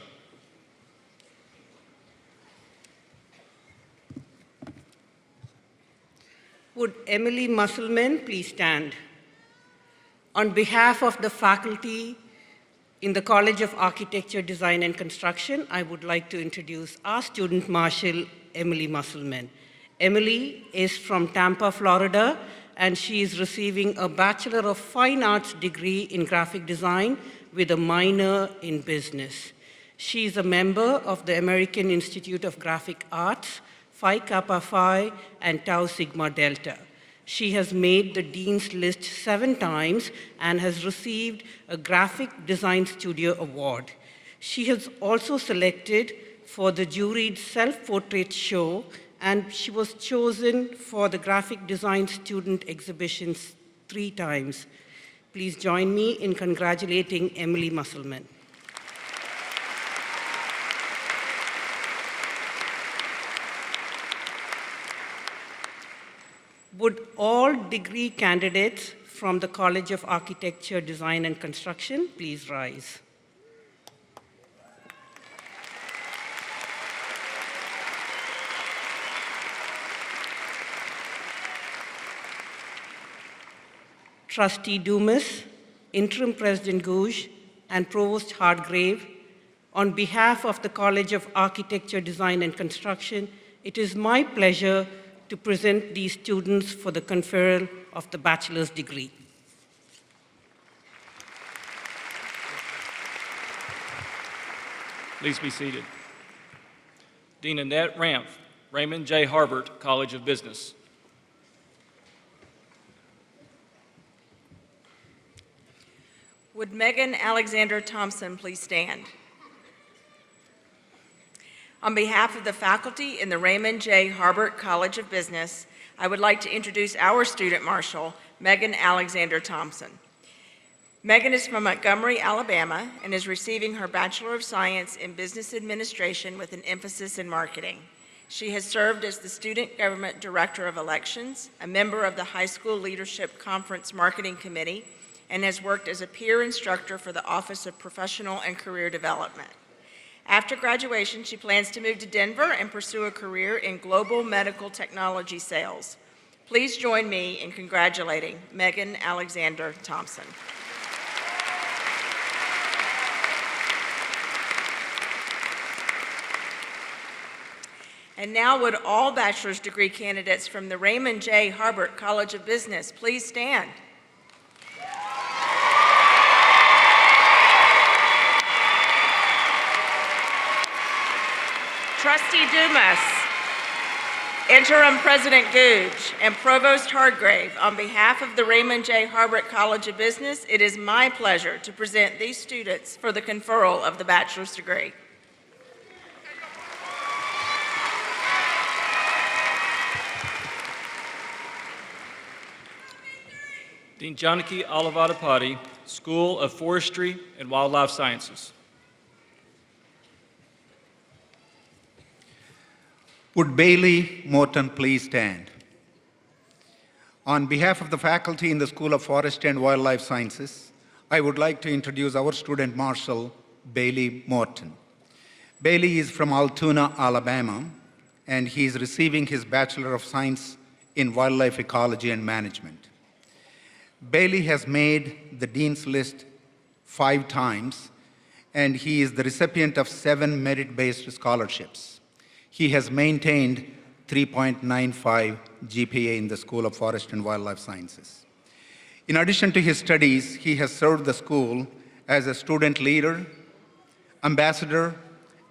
Would Emily Musselman please stand? On behalf of the faculty in the College of Architecture, Design, and Construction, I would like to introduce our student marshal, Emily Musselman. Emily is from Tampa, Florida, and she is receiving a Bachelor of Fine Arts degree in graphic design with a minor in business. She is a member of the American Institute of Graphic Arts, Phi Kappa Phi, and Tau Sigma Delta. She has made the Dean's List 7 times and has received a Graphic Design Studio Award. She has also selected for the juried self-portrait show, and she was chosen for the graphic design student exhibitions 3 times. Please join me in congratulating Emily Musselman. Would all degree candidates from the College of Architecture, Design, and Construction please rise? Trustee Dumas, Interim President Gouge, and Provost Hargrave, on behalf of the College of Architecture, Design, and Construction, it is my pleasure to present these students for the conferral of the bachelor's degree. Please be seated. Dean Annette Ramph, Raymond J. Harbert College of Business. Would Megan Alexander Thompson please stand? On behalf of the faculty in the Raymond J. Harbert College of Business, I would like to introduce our student marshal, Megan Alexander Thompson. Megan is from Montgomery, Alabama, and is receiving her Bachelor of Science in Business Administration with an emphasis in marketing. She has served as the Student Government Director of Elections, a member of the High School Leadership Conference Marketing Committee, and has worked as a peer instructor for the Office of Professional and Career Development. After graduation, she plans to move to Denver and pursue a career in global medical technology sales. Please join me in congratulating Megan Alexander Thompson. And now would all bachelor's degree candidates from the Raymond J. Harbert College of Business please stand? Trustee Dumas, Interim President Gouge, and Provost Hargrave, on behalf of the Raymond J. Harbert College of Business, it is my pleasure to present these students for the conferral of the bachelor's degree. Dean Janaki Alavadapati, School of Forestry and Wildlife Sciences. Would Bailey Morton please stand? On behalf of the faculty in the School of Forestry and Wildlife Sciences, I would like to introduce our student marshal, Bailey Morton. Bailey is from Altoona, Alabama, and he is receiving his Bachelor of Science in Wildlife Ecology and Management. Bailey has made the Dean's List 5 times, and he is the recipient of 7 merit-based scholarships. He has maintained 3.95 GPA in the School of Forest and Wildlife Sciences. In addition to his studies, he has served the school as a student leader, ambassador,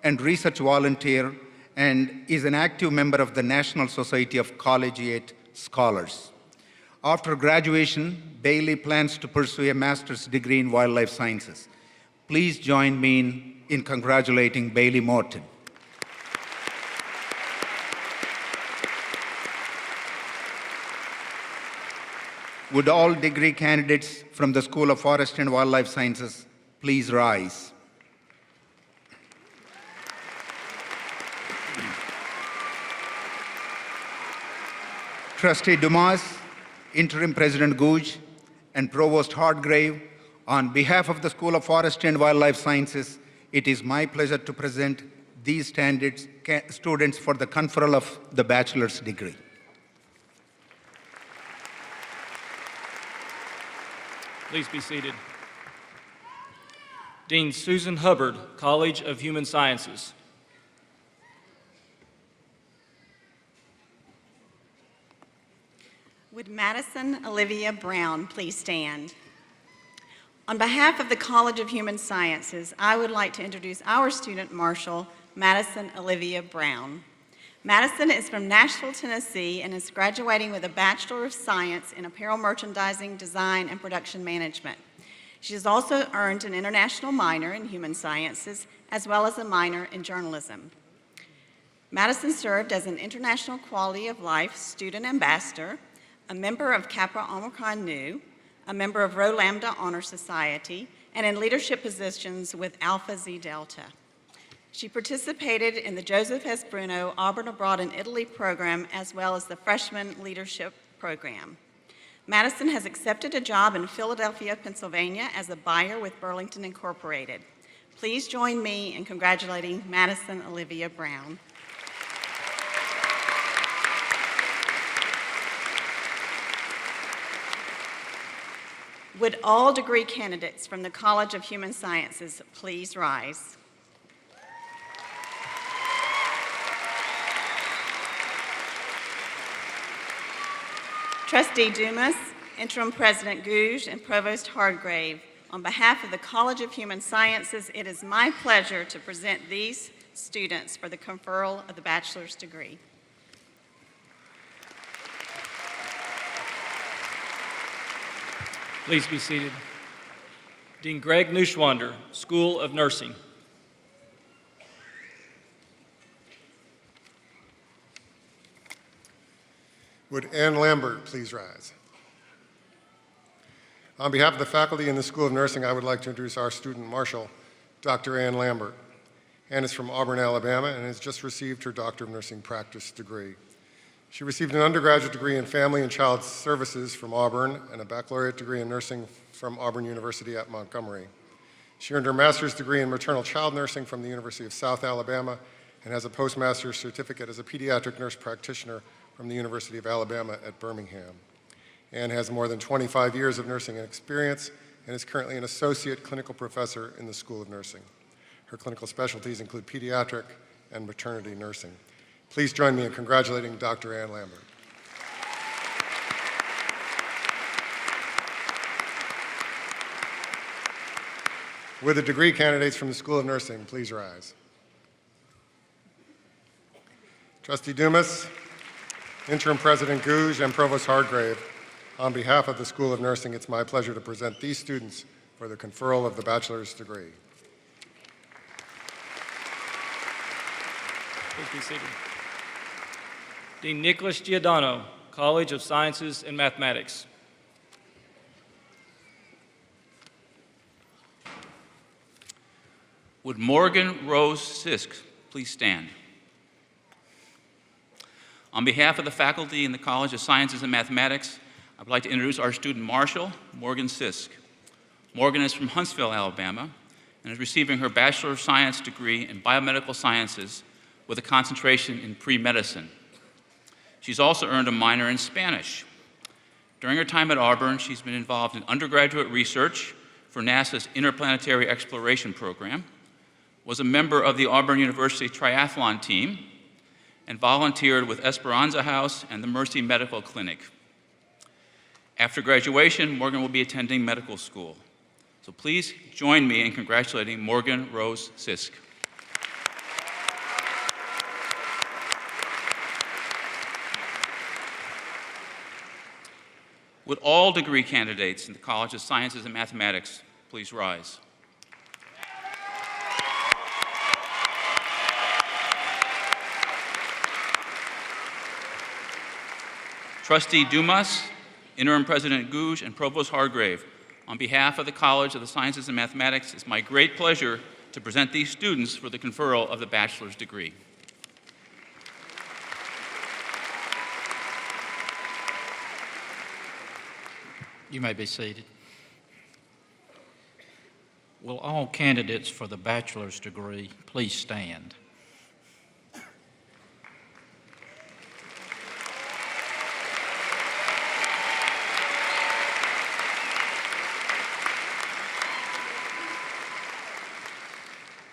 and research volunteer, and is an active member of the National Society of Collegiate Scholars. After graduation, Bailey plans to pursue a master's degree in wildlife sciences. Please join me in congratulating Bailey Morton. Would all degree candidates from the School of Forest and Wildlife Sciences please rise? Trustee Dumas, Interim President Gouge, and Provost Hargrave, on behalf of the School of Forestry and Wildlife Sciences, it is my pleasure to present these students for the conferral of the bachelor's degree. Please be seated. Dean Susan Hubbard, College of Human Sciences. Would Madison Olivia Brown, please stand. On behalf of the College of Human Sciences, I would like to introduce our student marshal, Madison Olivia Brown. Madison is from Nashville, Tennessee, and is graduating with a Bachelor of Science in Apparel Merchandising, Design, and Production Management. She has also earned an international minor in Human Sciences, as well as a minor in journalism. Madison served as an International Quality of Life Student Ambassador, a member of Kappa Omicron Nu, a member of Rho Lambda Honor Society, and in leadership positions with Alpha Xi Delta. She participated in the Joseph S. Bruno Auburn Abroad in Italy program, as well as the Freshman Leadership Program. Madison has accepted a job in Philadelphia, Pennsylvania as a buyer with Burlington Incorporated. Please join me in congratulating Madison Olivia Brown. Would all degree candidates from the College of Human Sciences please rise? Trustee Dumas, Interim President Gouge, and Provost Hargrave, on behalf of the College of Human Sciences, it is my pleasure to present these students for the conferral of the bachelor's degree. Please be seated. Dean Greg Neuschwander, School of Nursing. Would Ann Lambert please rise? On behalf of the faculty in the School of Nursing, I would like to introduce our student marshal, Dr. Ann Lambert. Ann is from Auburn, Alabama, and has just received her Doctor of Nursing Practice degree. She received an undergraduate degree in Family and Child Services from Auburn and a baccalaureate degree in nursing from Auburn University at Montgomery. She earned her master's degree in maternal child nursing from the University of South Alabama and has a postmaster's certificate as a pediatric nurse practitioner from the University of Alabama at Birmingham. Ann has more than 25 years of nursing experience and is currently an associate clinical professor in the School of Nursing. Her clinical specialties include pediatric and maternity nursing. Please join me in congratulating Dr. Ann Lambert. Would the degree candidates from the School of Nursing please rise? Trustee Dumas, Interim President Gouge, and Provost Hargrave, on behalf of the School of Nursing, it's my pleasure to present these students for the conferral of the bachelor's degree. Please be seated. Dean Nicholas Giordano, College of Sciences and Mathematics. Would Morgan Rose Sisk please stand? On behalf of the faculty in the College of Sciences and Mathematics, I would like to introduce our student marshal, Morgan Sisk. Morgan is from Huntsville, Alabama, and is receiving her Bachelor of Science degree in Biomedical Sciences with a concentration in pre-medicine. She's also earned a minor in Spanish. During her time at Auburn, she's been involved in undergraduate research for NASA's Interplanetary Exploration Program, was a member of the Auburn University Triathlon team, and volunteered with Esperanza House and the Mercy Medical Clinic. After graduation, Morgan will be attending medical school. So please join me in congratulating Morgan Rose Sisk. Would all degree candidates in the College of Sciences and Mathematics please rise? Trustee Dumas, Interim President Gouge, and Provost Hargrave, on behalf of the College of the Sciences and Mathematics, it's my great pleasure to present these students for the conferral of the bachelor's degree. You may be seated. Will all candidates for the bachelor's degree please stand?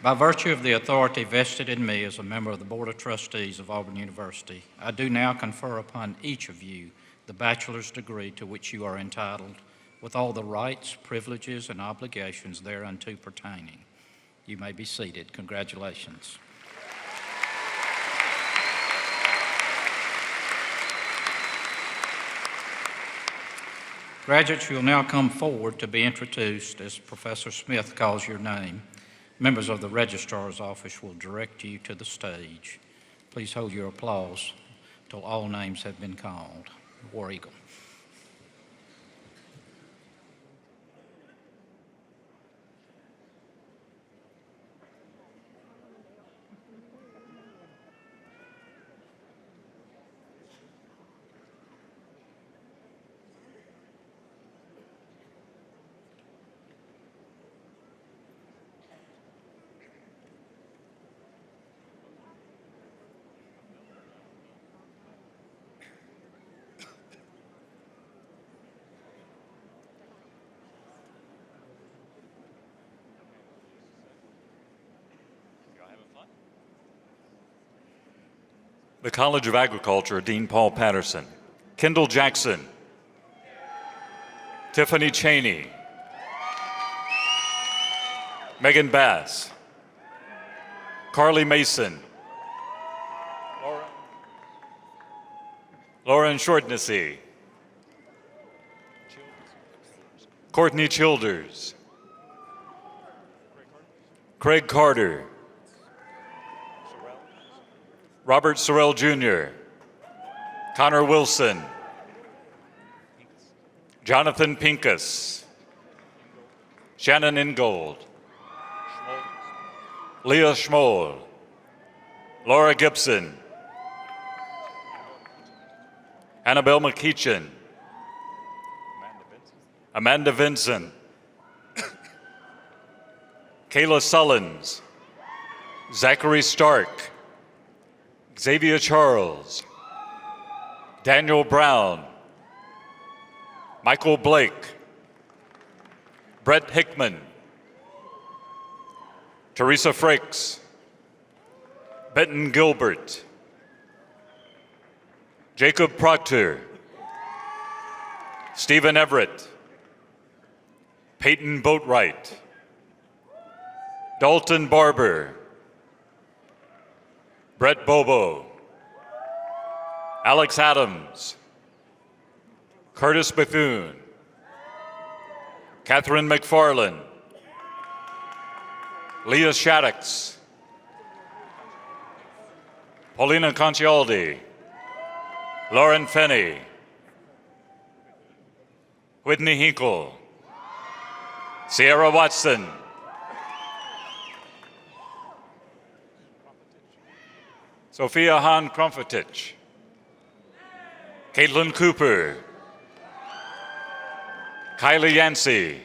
By virtue of the authority vested in me as a member of the Board of Trustees of Auburn University, I do now confer upon each of you the bachelor's degree to which you are entitled, with all the rights, privileges, and obligations thereunto pertaining. You may be seated. Congratulations. Graduates, you will now come forward to be introduced as Professor Smith calls your name. Members of the Registrar's Office will direct you to the stage. Please hold your applause until all names have been called. War Eagle. The College of Agriculture, Dean Paul Patterson. Kendall Jackson. Tiffany Cheney. Megan Bass. Carly Mason. Lauren Shortnessy. Courtney Childers. Craig Carter. Robert Sorrell Jr., Connor Wilson, Jonathan Pincus, Shannon Ingold, Leah Schmoll, Laura Gibson, Annabelle McKeachin, Amanda Vincent, Kayla Sullins, Zachary Stark, Xavier Charles, Daniel Brown, Michael Blake, Brett Hickman, Teresa Frakes, Benton Gilbert, Jacob Proctor, Stephen Everett, Peyton Boatwright, Dalton Barber, Brett Bobo, Alex Adams, Curtis Bethune, Catherine McFarland, Leah Shaddix, Paulina Concialdi, Lauren Fenney, Whitney Hinkle, Sierra Watson, Sophia Hahn Kromfetich, Caitlin Cooper, Kylie Yancey,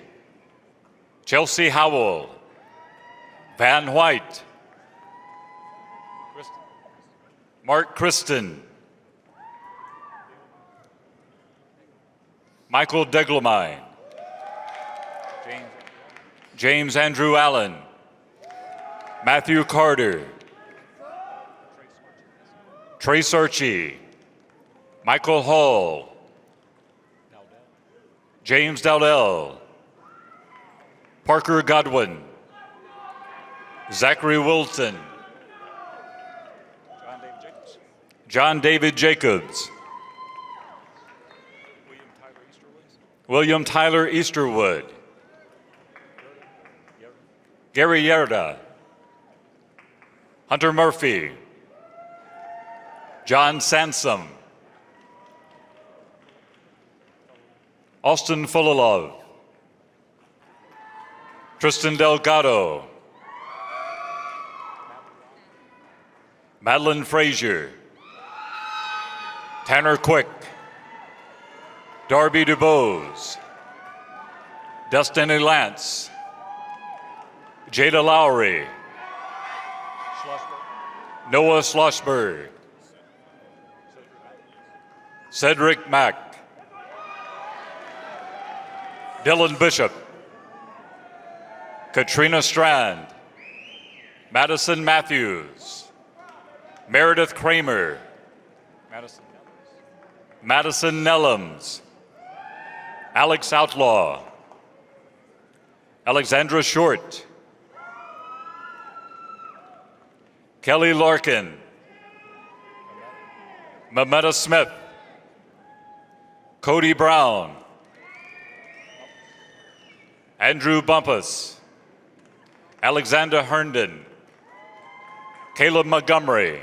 Chelsea Howell, Van White, Mark Kristen, Michael Deglemine, James Andrew Allen, Matthew Carter, Trace Archie, Michael Hall, James Dowdell, Parker Godwin, Zachary Wilson, John David Jacobs, William Tyler Easterwood, Gary Yerda, Hunter Murphy, John Sansom, Austin Fullilove, Tristan Delgado, Madeline Frazier, Tanner Quick, Darby DuBose, Destiny Lance, Jada Lowry, Noah Schlossberg, Cedric Mack, Dylan Bishop, Katrina Strand, Madison Matthews, Meredith Kramer, Madison Nellums, Alex Outlaw, Alexandra Short, Kelly Larkin, Mametta Smith, Cody Brown, Andrew Bumpus, Alexander Herndon, Caleb Montgomery,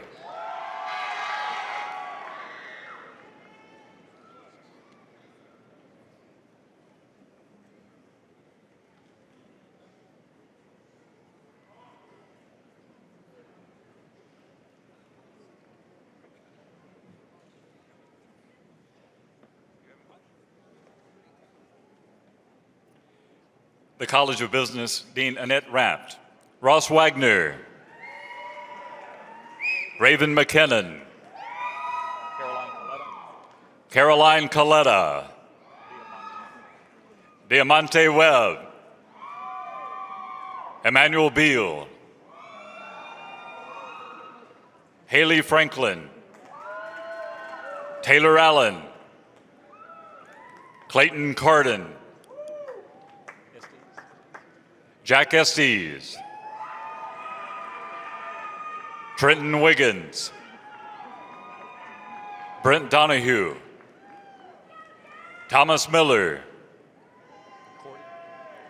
the College of Business, Dean Annette Raft, Ross Wagner, Raven McKinnon, Caroline Coletta, Diamante Webb, Emmanuel Beal, Haley Franklin, Taylor Allen, Clayton Carden, Jack Estes, Trenton Wiggins, Brent Donahue, Thomas Miller,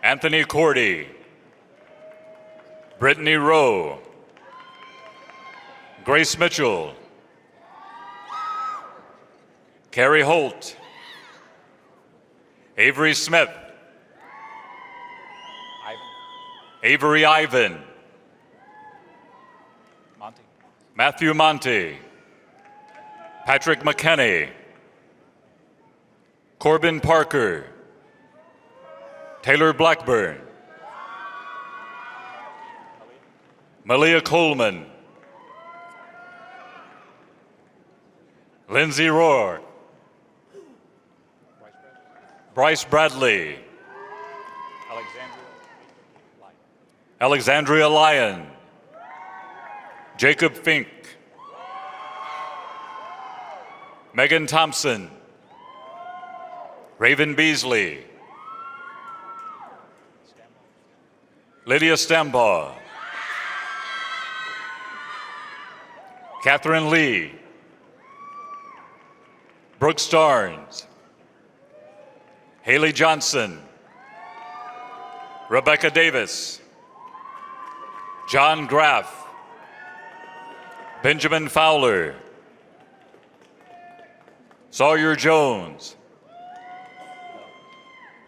Anthony Cordy, Brittany Rowe, Grace Mitchell, Carrie Holt, Avery Smith, Avery Ivan, Matthew Monty, Patrick McKenney, Corbin Parker, Taylor Blackburn, Malia Coleman, Lindsay Rohr, Bryce Bradley, Alexandria Lyon, Jacob Fink, Megan Thompson, Raven Beasley, Lydia Stambaugh, Catherine Lee, Brooke Starnes, Haley Johnson, Rebecca Davis, John Graff, Benjamin Fowler, Sawyer Jones,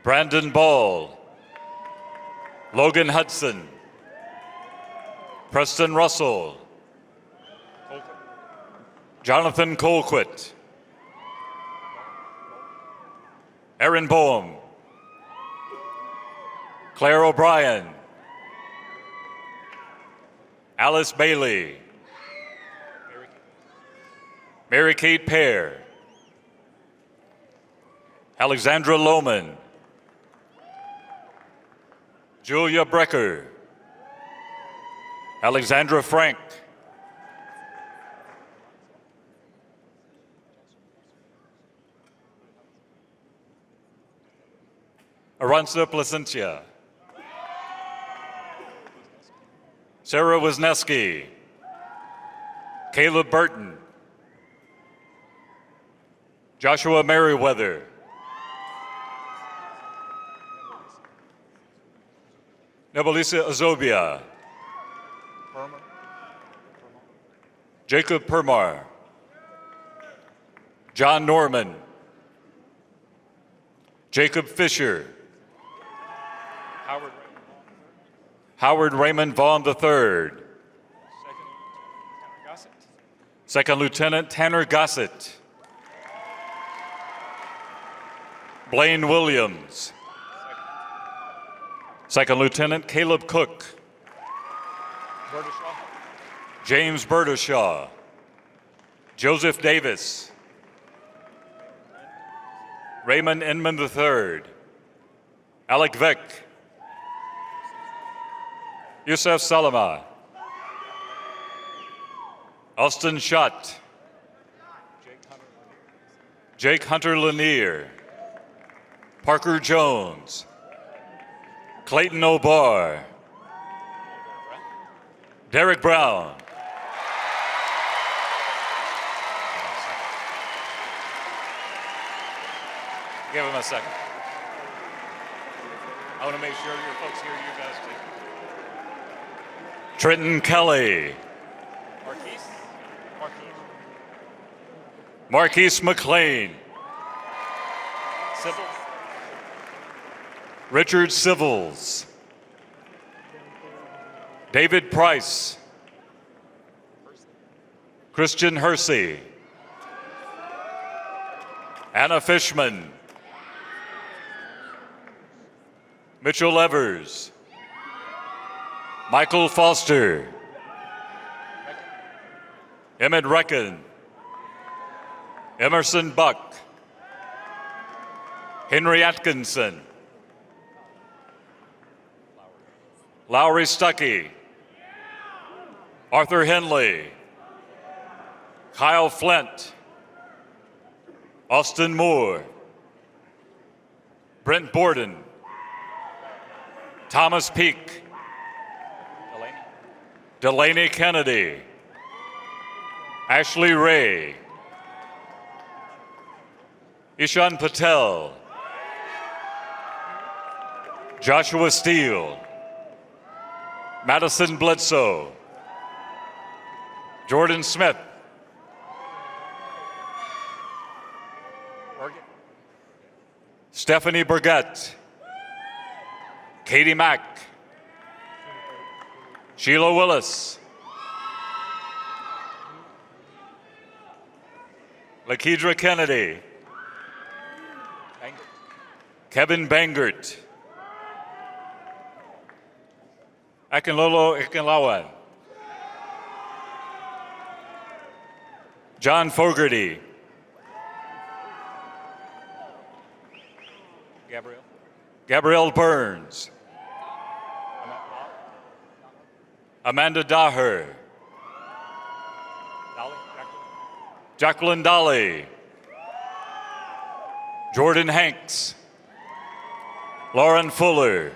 Brandon Ball, Logan Hudson, Preston Russell, Jonathan Colquitt, Aaron Boehm, Claire O'Brien, Alice Bailey, Mary Kate Pear, Alexandra Lohman, Julia Brecker, Alexandra Frank, Aranza Placentia, Sarah Wisniewski, Caleb Burton, Joshua Merriweather, Nebelisa Azobia, Jacob Permar, John Norman, Jacob Fisher, Howard Raymond Vaughn III, Second Lieutenant Tanner Gossett, Blaine Williams, Second Lieutenant Caleb Cook, James Burdashaw, Joseph Davis, Raymond Inman III, Alec Vick, Yusef Salama, Austin Shutt, Jake Hunter Lanier, Parker Jones, Clayton O'Barr, Derek Brown, give him a second. I want to make sure your folks hear you guys too. Trenton Kelly, Marquise McLean, Richard Civils, David Price, Christian Hersey, Anna Fishman, Mitchell Evers, Michael Foster, Emmett Reckon, Emerson Buck, Henry Atkinson, Lowry Stuckey, Arthur Henley, Kyle Flint, Austin Moore, Brent Borden, Thomas Peak, Delaney Kennedy, Ashley Ray, Ishan Patel, Joshua Steele, Madison Bledsoe, Jordan Smith, Stephanie Burgett, Katie Mack, Sheila Willis, Lakedra Kennedy, Kevin Bangert, Akinlolo Ikinlawan, John Fogarty, Gabrielle Burns, Amanda Daher, Jacqueline Dolly, Jordan Hanks, Lauren Fuller,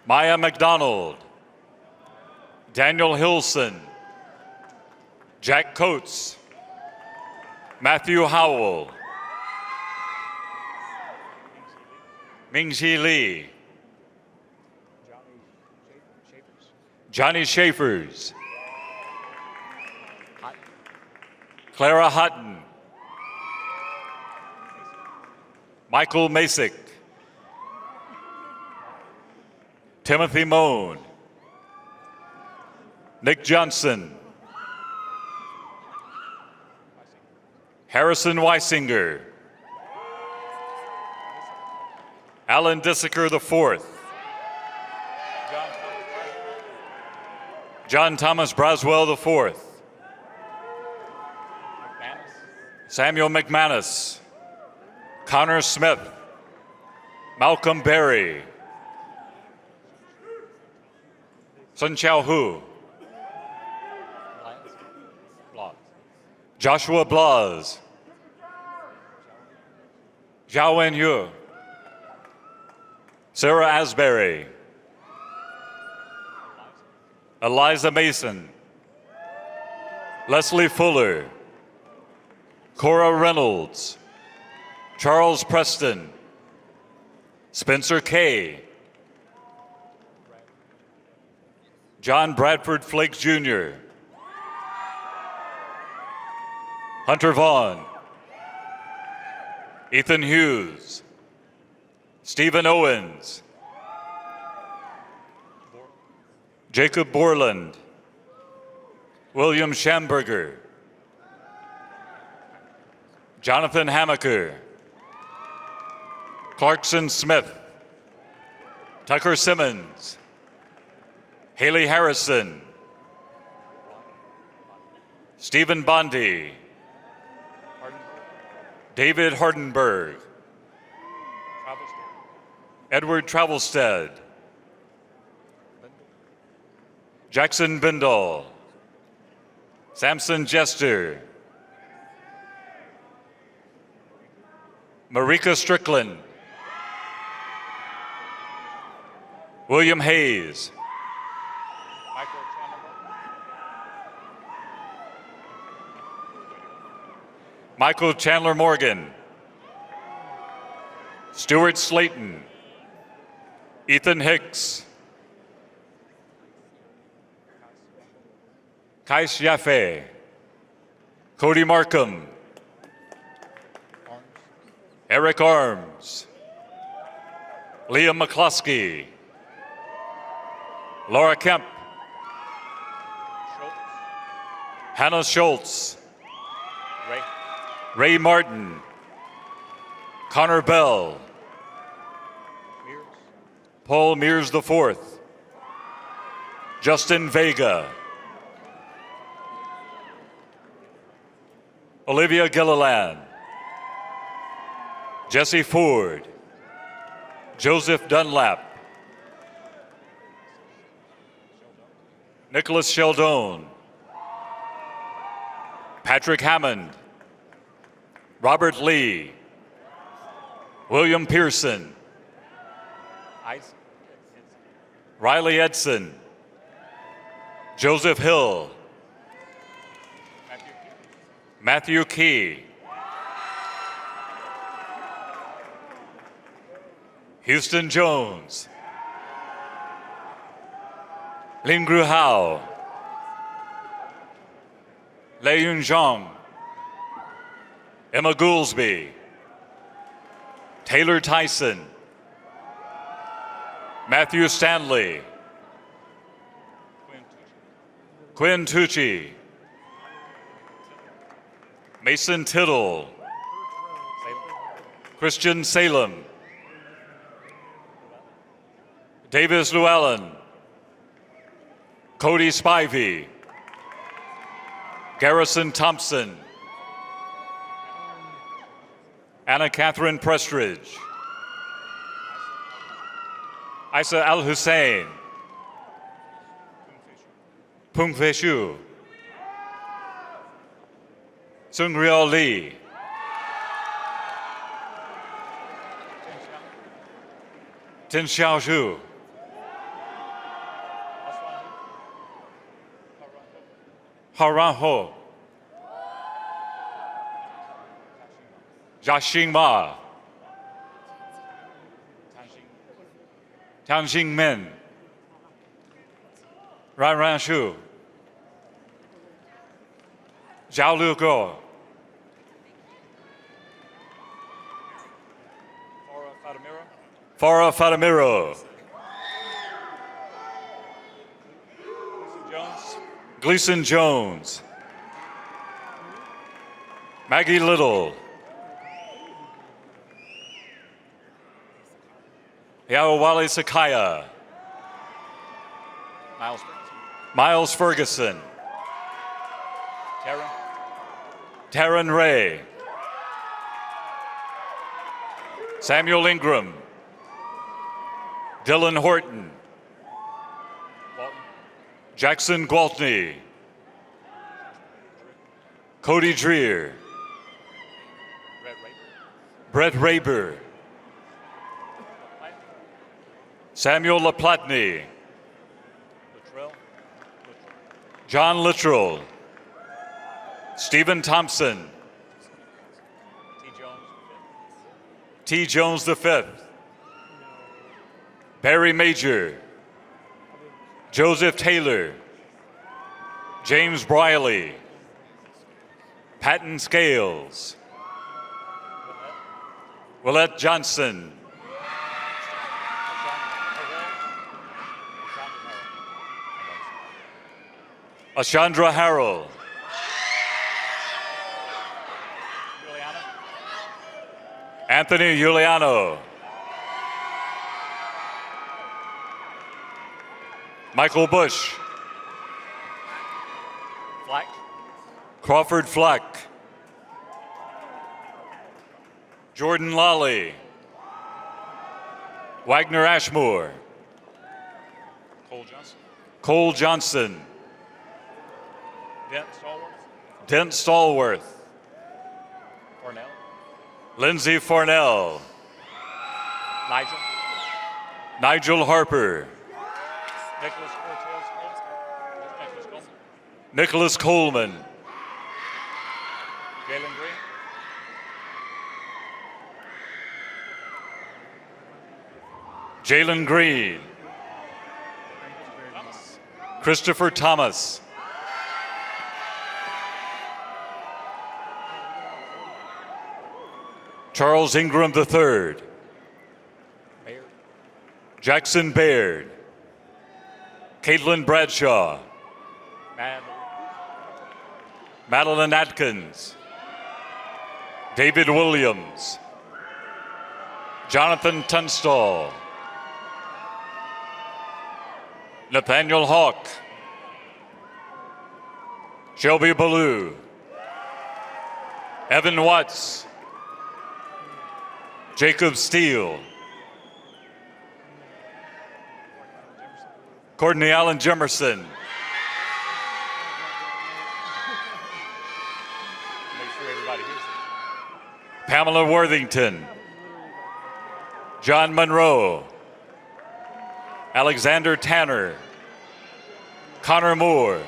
Maya McDonald, Daniel Hilson, Jack Coates, Matthew Howell, Mingxi Lee, Johnny Schaefers, Clara Hutton, Michael Masick, Timothy Moan, Nick Johnson, Harrison Weisinger, Alan Dissaker IV, John Thomas Braswell IV, Samuel McManus, Connor Smith, Malcolm Berry, Sun Chao Hu, Joshua Blas, Zhao Wen Yu, Sarah Asbury, Eliza Mason, Leslie Fuller, Cora Reynolds, Charles Preston, Spencer Kay, John Bradford Flakes Jr., Hunter Vaughn, Ethan Hughes, Stephen Owens, Jacob Borland, William Schamberger, Jonathan Hamaker, Clarkson Smith, Tucker Simmons, Haley Harrison, Stephen Bondi, David Hardenberg, Edward Travelstead, Jackson Bindall, Samson Jester, Marika Strickland. William Hayes. Michael Chandler Morgan. Stuart Slayton. Ethan Hicks. Kais Yaffe. Cody Markham. Eric Arms. Liam McCluskey. Laura Kemp. Hannah Schultz. Ray Martin. Connor Bell. Paul Mears IV. Justin Vega. Olivia Gilliland. Jesse Ford. Joseph Dunlap. Nicholas Sheldon. Patrick Hammond. Robert Lee. William Pearson. Riley Edson. Joseph Hill. Matthew Key. Houston Jones. Lingru Hao. Lei Yun Zhang. Emma Goolsby. Taylor Tyson. Matthew Stanley. Quinn Tucci. Mason Tittle. Christian Salem. Davis Llewellyn. Cody Spivey. Garrison Thompson. Anna Catherine Prestridge. Isa Al Hussein. Pung Fei Shu. Sung Ryeo Lee. Tin Xiao Zhu. Haran Ho. Jiaxing Ma. Tianxing Min. Ran Ran Shu. Zhao Liu Guo. Farah Fatamiro. Gleason Jones. Maggie Little. Yawali Sakaya. Miles Ferguson. Taryn Ray. Samuel Ingram. Dylan Horton. Jackson Gwaltney. Cody Dreer. Brett Raber. Samuel LaPlatney. John Littrell. Stephen Thompson. T. Jones V. Barry Major. Joseph Taylor. James Briley. Patton Scales. Willette Johnson. Ashandra Harrell. Anthony Giuliano. Michael Bush. Crawford Flack. Jordan Lawley. Wagner Ashmore. Cole Johnson. Dent Stallworth. Lindsay Farnell. Nigel Harper. Nicholas Coleman. Jalen Green. Christopher Thomas. Charles Ingram III. Jackson Baird. Caitlin Bradshaw. Madeline Atkins. David Williams. Jonathan Tunstall. Nathaniel Hawk. Shelby Ballou. Evan Watts. Jacob Steele. Courtney Allen Jemerson. Make sure everybody hears it. Pamela Worthington. John Monroe. Alexander Tanner. Connor Moore.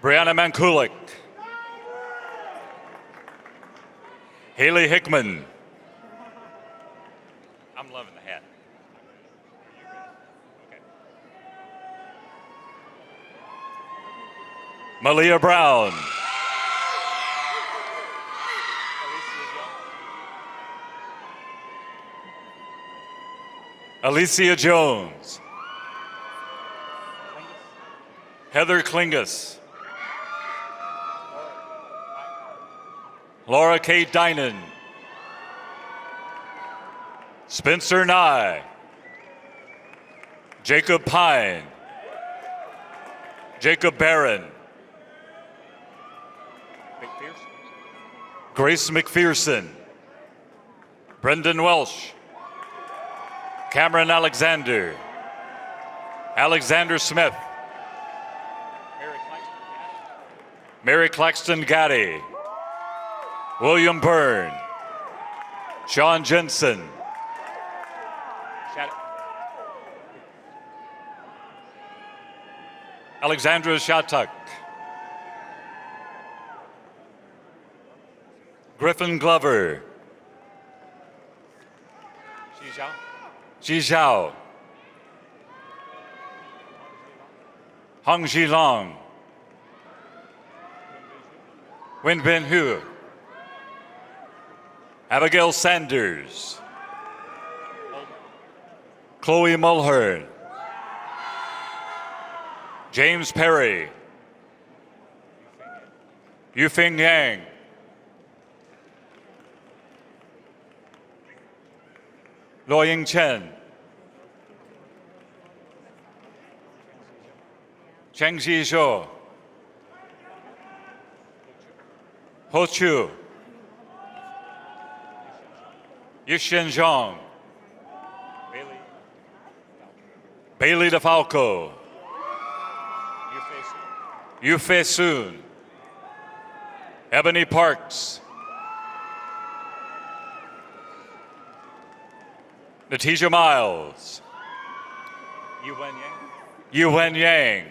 Brianna Mankulik. Haley Hickman. I'm loving the hat. Okay. Malia Brown. Alicia Jones. Heather Klingus. Laura K. Dinan. Spencer Nye. Jacob Pine. Jacob Barron. Grace McPherson. Brendan Welsh. Cameron Alexander. Alexander Smith. Mary Claxton Gaddy. William Byrne. Sean Jensen. Alexandra Shatuk. Griffin Glover. Xi Zhao. Hong Zhilong. Wen Ben Hu. Abigail Sanders. Chloe Mulhern. James Perry. Yufeng Yang. Lo Ying Chen. Cheng Zhizhou. Ho Chu. Yixin Zhang. Bailey DeFalco. Yufei Soon. Ebony Parks. Natija Miles. Yu Wen Yang.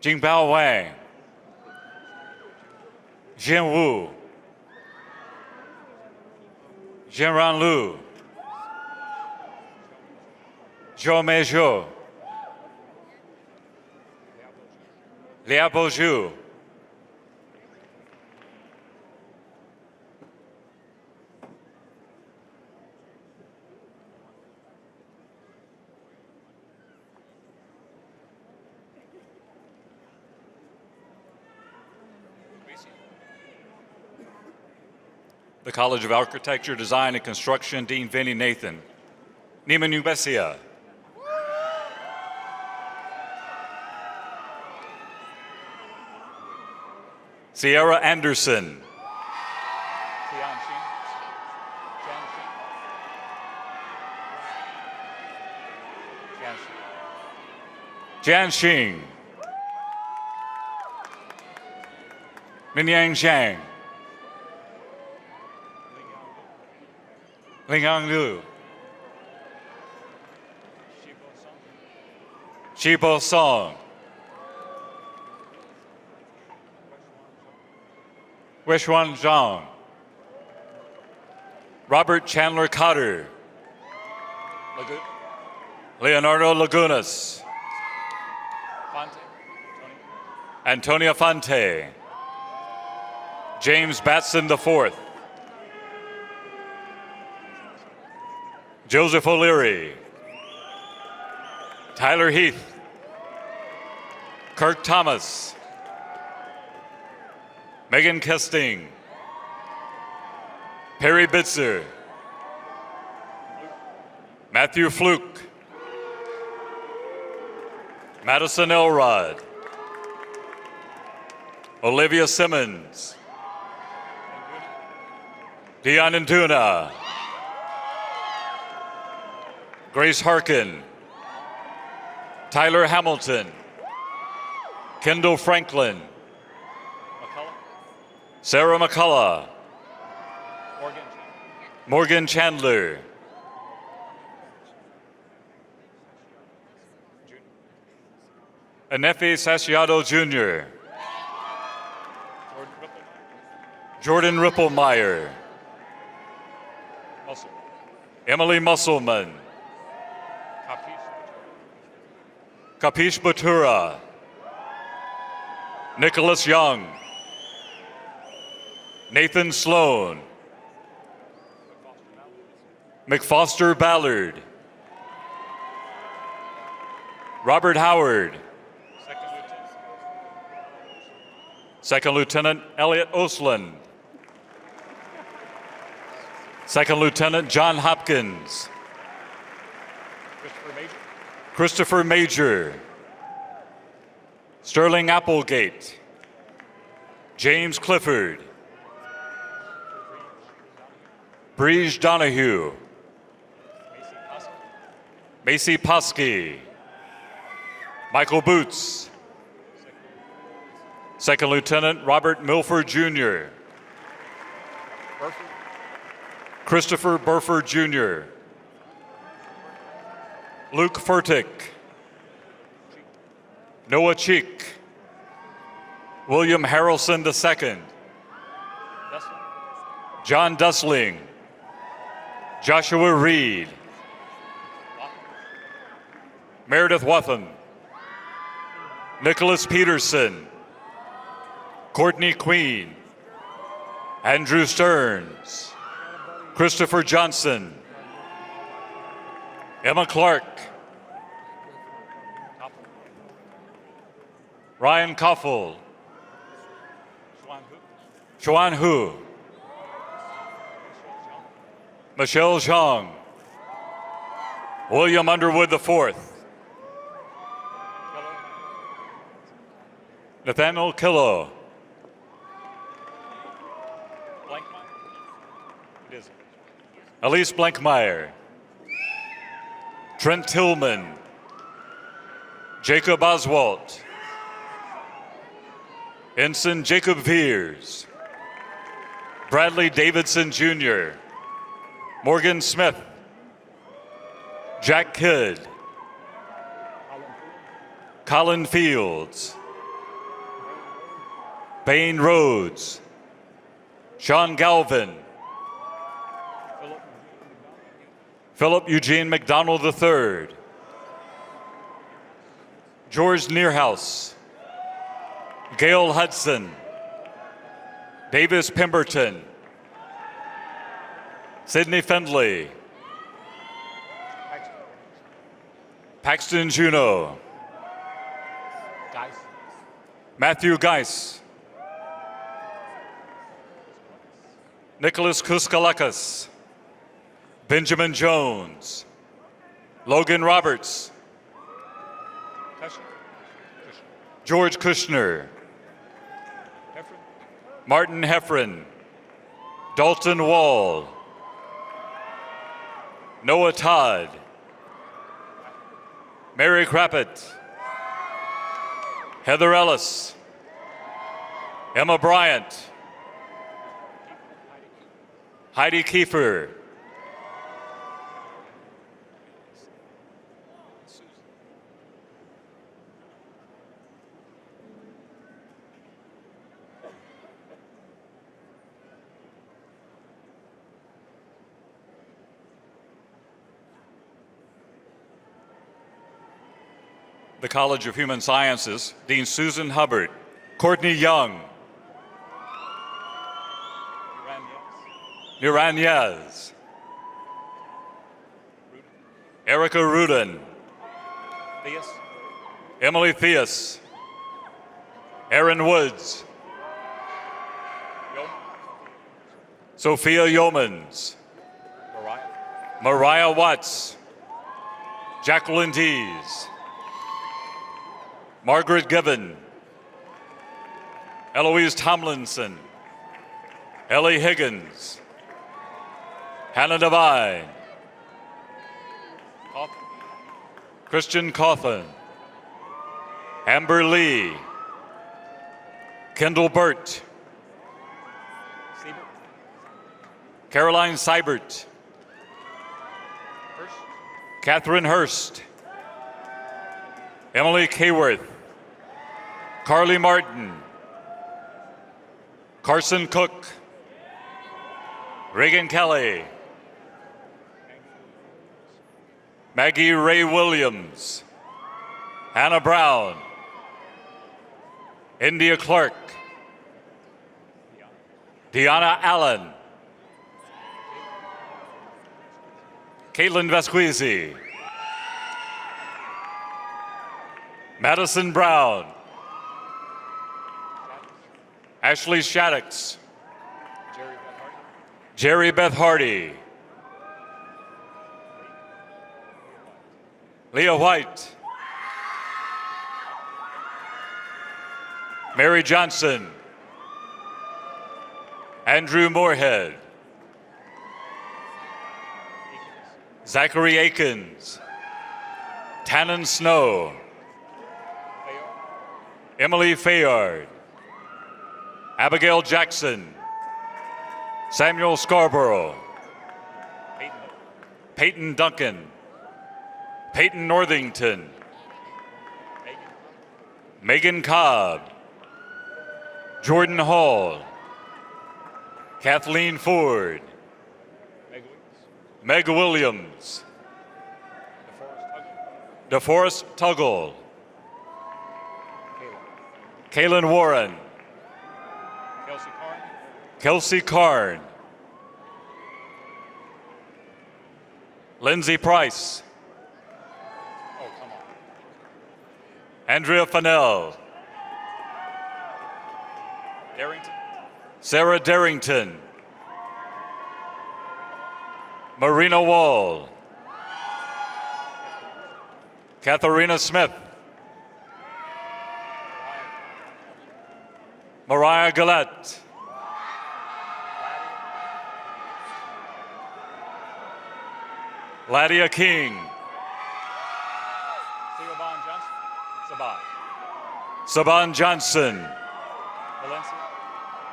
Jingbao Wang. Jin Wu. Jianran Lu. Zhou Mei Zhou. Liabo Zhu. The College of Architecture, Design, and Construction, Dean Vinnie Nathan. Nima Nubesia. Sierra Anderson. Jian Xing. Minyang Zhang, Lingyang Liu, Shibo Song, Weixuan Zhang, Robert Chandler Cotter, Leonardo Lagunas, Antonia Fonte, James Batson IV, Joseph O'Leary, Tyler Heath, Kirk Thomas, Megan Kesting, Perry Bitzer, Matthew Fluke, Madison Elrod, Olivia Simmons, Dion Antuna, Grace Harkin, Tyler Hamilton, Kendall Franklin, Sarah McCullough, Morgan Chandler, Anefi Sasciato Jr., Jordan Ripplemeyer, Emily Musselman, Kapish Batura, Nicholas Young, Nathan Sloan, McFoster Ballard, Robert Howard, Second Lieutenant Elliot Osland, Second Lieutenant John Hopkins, Christopher Major, Sterling Applegate, James Clifford, Breege Donahue, Macy Posky, Michael Boots, Second Lieutenant Robert Milford Jr., Christopher Burford Jr., Luke Furtick, Noah Cheek, William Harrelson II, John Dusling, Joshua Reed, Meredith Wathan, Nicholas Peterson, Courtney Queen, Andrew Stearns, Christopher Johnson, Emma Clark, Ryan Koffel, Xuan Hu, Michelle Zhang, William Underwood IV, Nathaniel Killow, Elise Blankmeyer, Trent Tillman, Jacob Oswalt, Ensign Jacob Veers, Bradley Davidson Jr., Morgan Smith, Jack Kidd, Colin Fields, Bain Rhodes, Sean Galvin, Philip Eugene McDonald III, George Nearhouse, Gail Hudson, Davis Pemberton, Sidney Findlay, Paxton Juneau, Matthew Geis, Nicholas Kuskalakas, Benjamin Jones, Logan Roberts, George Kushner, Martin Heffron, Dalton Wall, Noah Todd, Mary Crappett, Heather Ellis, Emma Bryant. Heidi Kiefer. The College of Human Sciences, Dean Susan Hubbard. Courtney Young. Miranez. Erica Rudin. Emily Theus. Erin Woods. Sophia Yeomans. Mariah Watts. Jacqueline Dees. Margaret Gibbon. Eloise Tomlinson. Ellie Higgins. Hannah Devine. Christian Cawthon. Amber Lee. Kendall Burt. Caroline Seibert. Catherine Hurst. Emily Kayworth. Carly Martin. Carson Cook. Reagan Kelly. Maggie Ray Williams. Hannah Brown. India Clark. Deanna Allen. Caitlin Vesqueezy. Madison Brown. Ashley Shaddix. Jerry Beth Hardy. Leah White. Mary Johnson. Andrew Moorhead. Zachary Akins. Tannen Snow. Emily Fayard. Abigail Jackson. Samuel Scarborough. Peyton Duncan. Peyton Northington. Megan Cobb. Jordan Hall. Kathleen Ford. Meg Williams. DeForest Tuggle. Kaylin Warren. Kelsey Karn. Lindsay Price. Andrea Fennell. Sarah Darrington. Marina Wall. Katharina Smith. Mariah Gillette. Ladia King. Saban Johnson.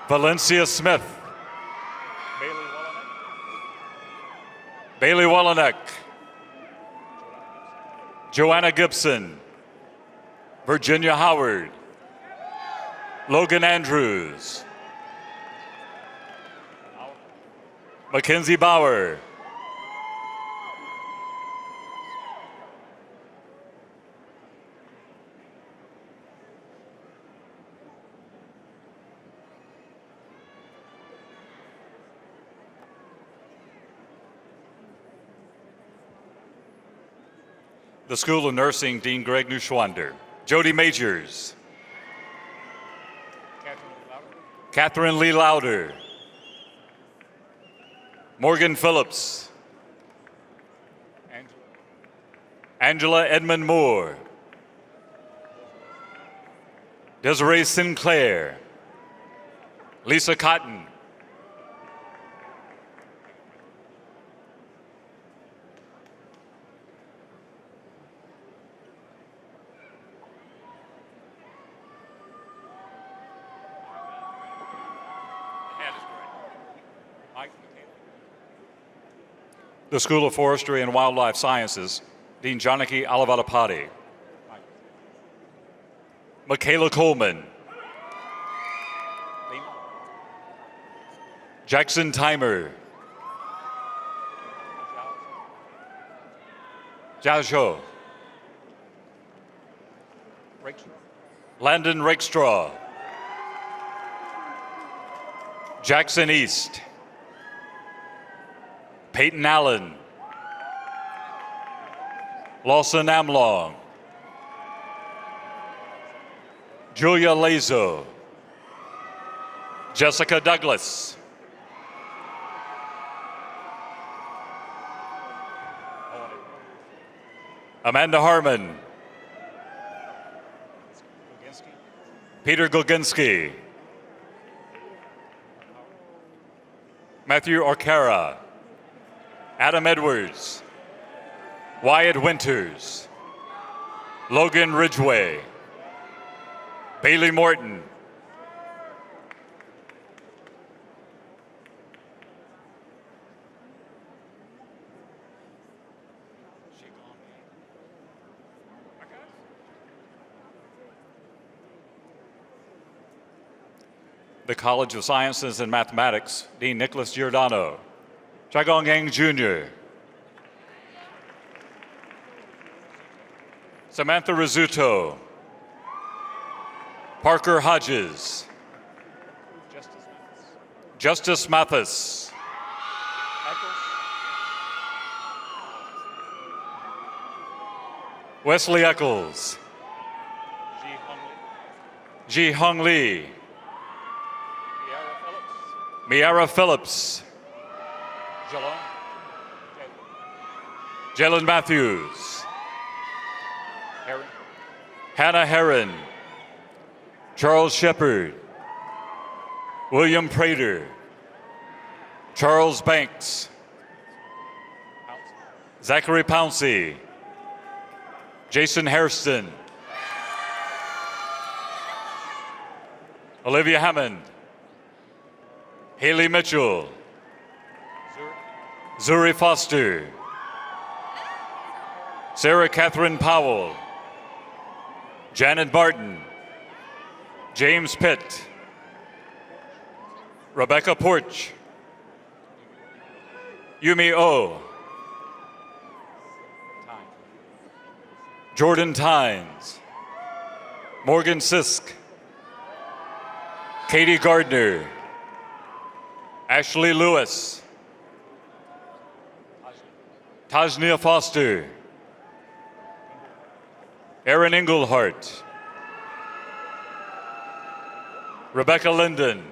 Valencia Smith. Bailey Wallenek. Joanna Gibson. Virginia Howard. Logan Andrews. Mackenzie Bauer. The School of Nursing, Dean Greg Neuschwander. Jody Majors. Catherine Lee Lauder. Morgan Phillips. Angela Edmond Moore. Desiree Sinclair. Lisa Cotton. the School of Forestry and Wildlife Sciences, Dean Janaki Alavalapati. Michaela Coleman. Jackson Timer. Jiao Landon Rakestraw. Jackson East. Peyton Allen. Lawson Amlong. Julia Lazo. Jessica Douglas. Amanda Harmon. Peter Goginski. Matthew Arcara. Adam Edwards. Wyatt Winters. Logan Ridgway. Bailey Morton. The College of Sciences and Mathematics, Dean Nicholas Giordano. Chagong Yang Jr. Samantha Rizzuto. Parker Hodges. Justice Mathis. Wesley Eccles. Ji Hong Lee. Miara Phillips. Jalen Matthews. Hannah Herron. Charles Shepard. William Prater. Charles Banks. Zachary Pouncey. Jason Hairston. Olivia Hammond. Haley Mitchell. Zuri Foster. Sarah Catherine Powell. Janet Barton. James Pitt. Rebecca Porch. Yumi O. Jordan Tynes. Morgan Sisk. Katie Gardner. Ashley Lewis. Tajnia Foster. Aaron Englehart. Rebecca Linden.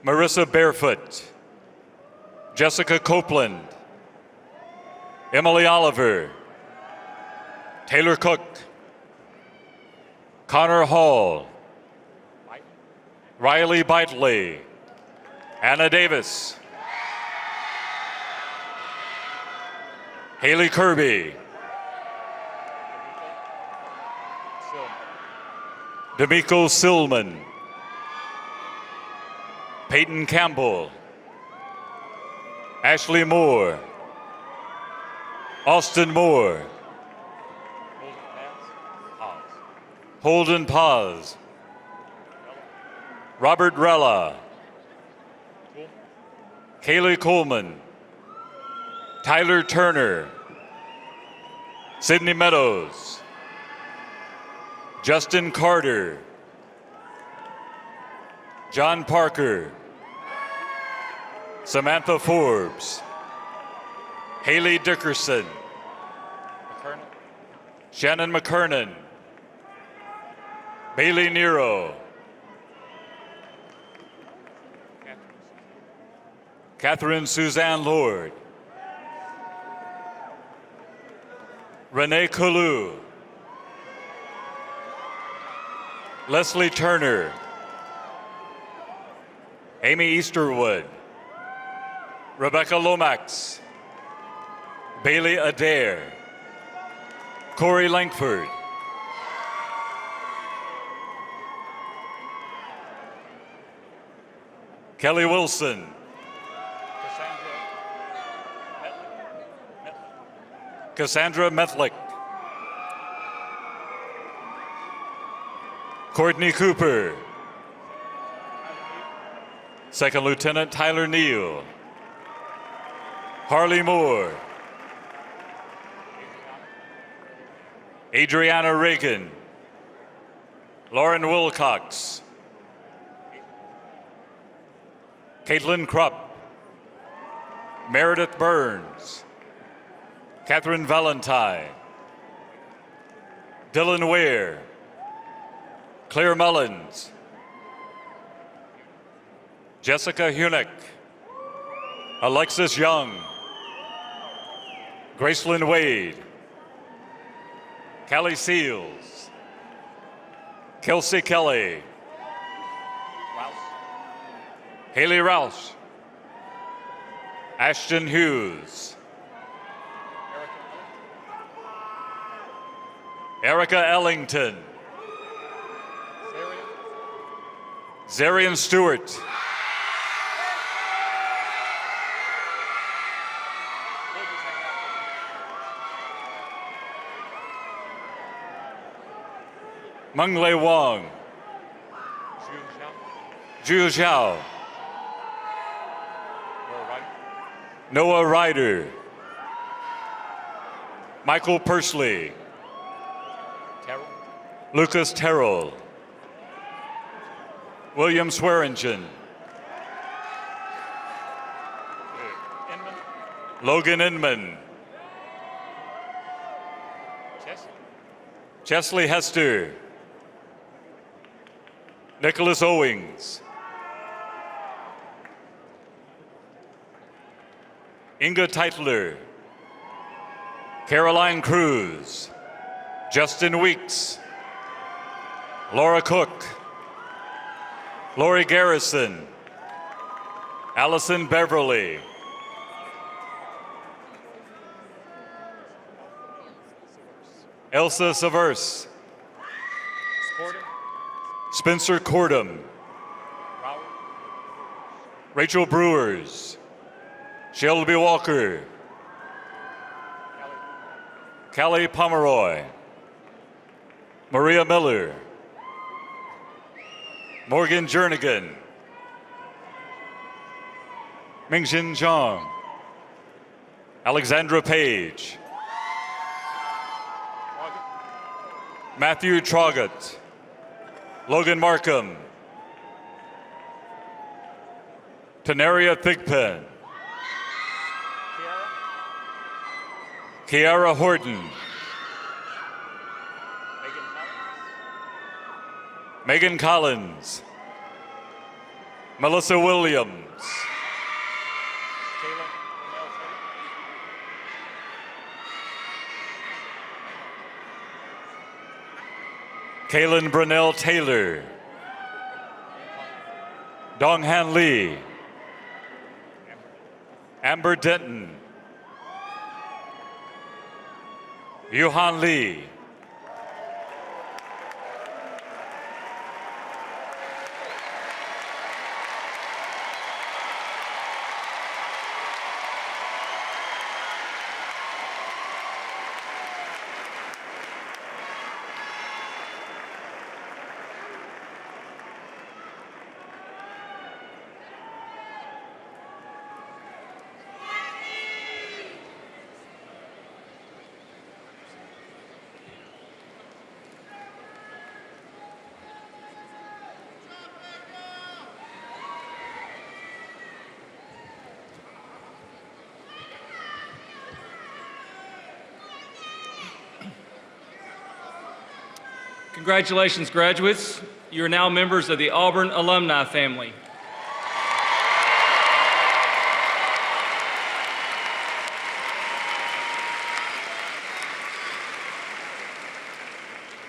Marissa Barefoot. Jessica Copeland. Emily Oliver. Taylor Cook. Connor Hall. Riley Bitely. Anna Davis. Haley Kirby. D'Amico Silman. Peyton Campbell. Ashley Moore. Austin Moore. Holden Paz. Robert Rella. Kaylee Coleman. Tyler Turner. Sydney Meadows. Justin Carter. John Parker. Samantha Forbes. Haley Dickerson. Shannon McKernan. Bailey Nero. Catherine Suzanne Lord. Renee Kalu. Leslie Turner. Amy Easterwood. Rebecca Lomax. Bailey Adair. Corey Langford. Kelly Wilson. Cassandra Methlick. Courtney Cooper. Second Lieutenant Tyler Neal. Harley Moore. Adriana Reagan. Lauren Wilcox. Caitlin Krupp. Meredith Burns. Catherine Valentine. Dylan Ware. Claire Mullins. Jessica Hunick. Alexis Young. Gracelyn Wade. Callie Seals. Kelsey Kelly. Haley Rouse. Ashton Hughes. Erica Ellington. Zarian Stewart. Menglei Wong. Zhu Zhao. Noah Ryder. Michael Persley. Lucas Terrell. William Swearingen. Logan Inman. Chesley Hester. Nicholas Owings. Inga Teitler. Caroline Cruz. Justin Weeks. Laura Cook. Lori Garrison. Allison Beverly. Elsa Severse. Spencer Cordum. Rachel Brewers. Shelby Walker. Callie Pomeroy. Maria Miller. Morgan Jernigan. Mingjin Zhang. Alexandra Page. Matthew Trogott. Logan Markham. Tenaria Thigpen. Kiara Horton. Megan Collins. Melissa Williams. Kaylin Brunell Taylor. Donghan Lee. Amber Denton. Yuhan Lee. Congratulations, graduates. You are now members of the Auburn Alumni family.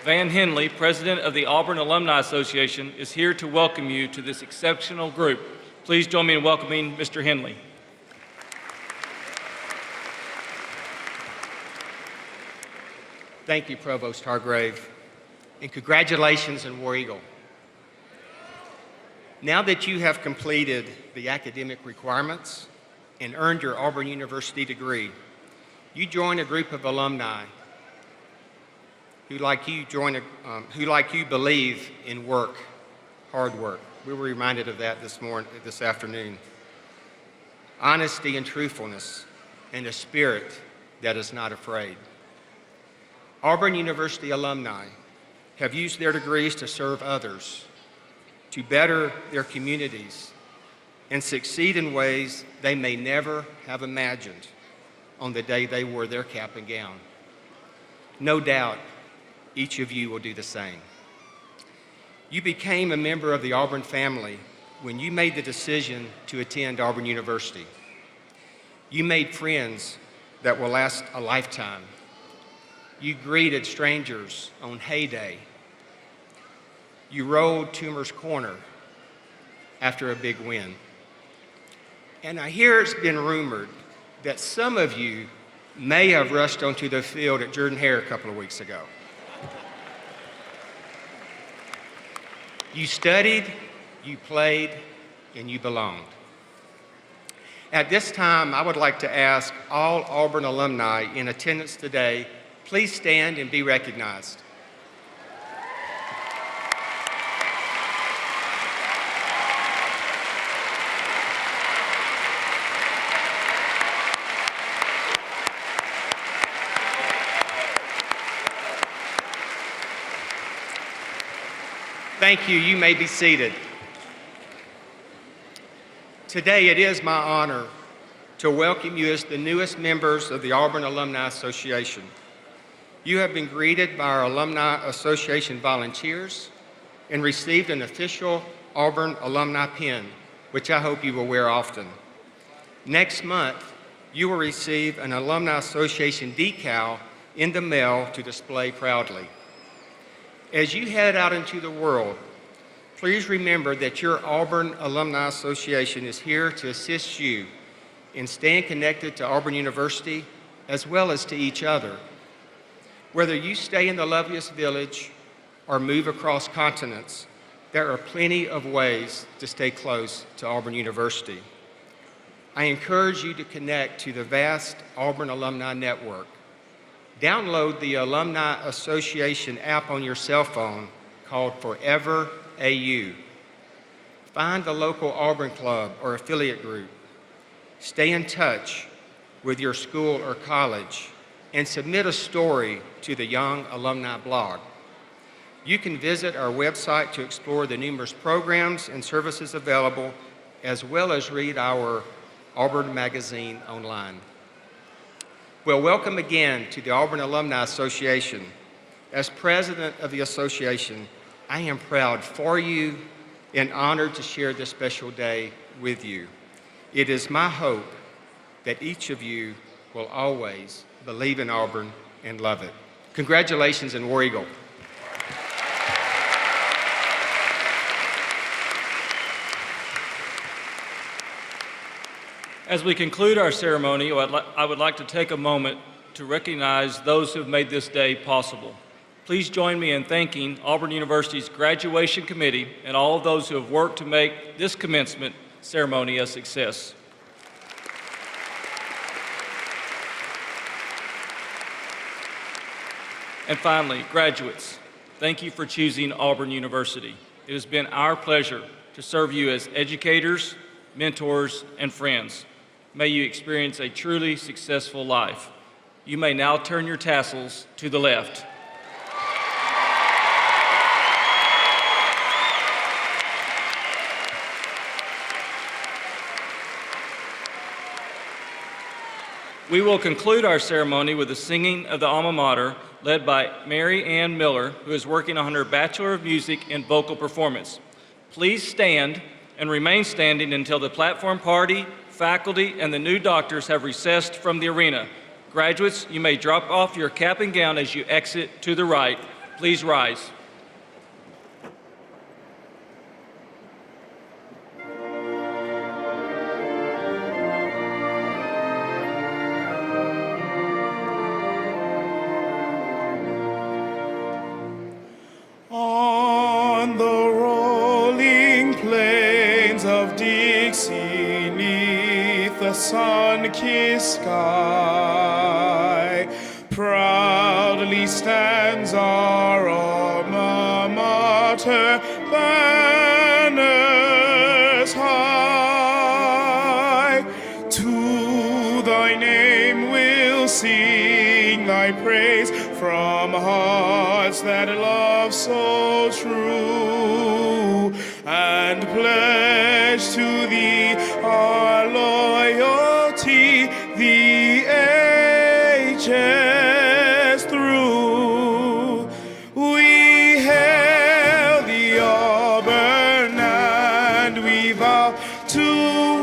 Van Henley, president of the Auburn Alumni Association, is here to welcome you to this exceptional group. Please join me in welcoming Mr. Henley. Thank you, Provost Hargrave, and congratulations in War Eagle. Now that you have completed the academic requirements and earned your Auburn University degree, You join a group of alumni who, like you, believe in work, hard work. We were reminded of that this afternoon. Honesty and truthfulness, and a spirit that is not afraid. Auburn University alumni have used their degrees to serve others, to better their communities, and succeed in ways they may never have imagined on the day they wore their cap and gown. No doubt, each of you will do the same. You became a member of the Auburn family when you made the decision to attend Auburn University. You made friends that will last a lifetime. You greeted strangers on heyday. You rolled Toomer's Corner after a big win. And I hear it's been rumored that some of you may have rushed onto the field at Jordan-Hare a couple of weeks ago. You studied, you played, and you belonged. At this time, I would like to ask all Auburn alumni in attendance today, please stand and be recognized. Thank you. You may be seated. Today, it is my honor to welcome you as the newest members of the Auburn Alumni Association. You have been greeted by our Alumni Association volunteers and received an official Auburn alumni pin, which I hope you will wear often. Next month, you will receive an Alumni Association decal in the mail to display proudly. As you head out into the world, please remember that your Auburn Alumni Association is here to assist you in staying connected to Auburn University as well as to each other. Whether you stay in the loveliest village or move across continents, there are plenty of ways to stay close to Auburn University. I encourage you to connect to the vast Auburn Alumni Network. Download the Alumni Association app on your cell phone called Forever AU. Find the local Auburn club or affiliate group. Stay in touch with your school or college and submit a story to the Young Alumni blog. You can visit our website to explore the numerous programs and services available, as well as read our Auburn magazine online. Well, welcome again to the Auburn Alumni Association. As president of the association, I am proud for you and honored to share this special day with you. It is my hope that each of you will always believe in Auburn and love it. Congratulations and War Eagle. As we conclude our ceremony, I would like to take a moment to recognize those who have made this day possible. Please join me in thanking Auburn University's graduation committee and all of those who have worked to make this commencement ceremony a success. And finally, graduates, thank you for choosing Auburn University. It has been our pleasure to serve you as educators, mentors, and friends. May you experience a truly successful life. You may now turn your tassels to the left. We will conclude our ceremony with the singing of the Alma Mater, led by Mary Ann Miller, who is working on her Bachelor of Music in Vocal Performance. Please stand and remain standing until the platform party, faculty, and the new doctors have recessed from the arena. Graduates, you may drop off your cap and gown as you exit to the right. Please rise. On the rolling plains of Dixie, 'neath the the sun-kissed sky. Proudly stands our alma mater, banners high. To thy name we'll sing thy praise from hearts that love so true, and pledge to thee our loyalty the ages through. We hail the Auburn, and we vow to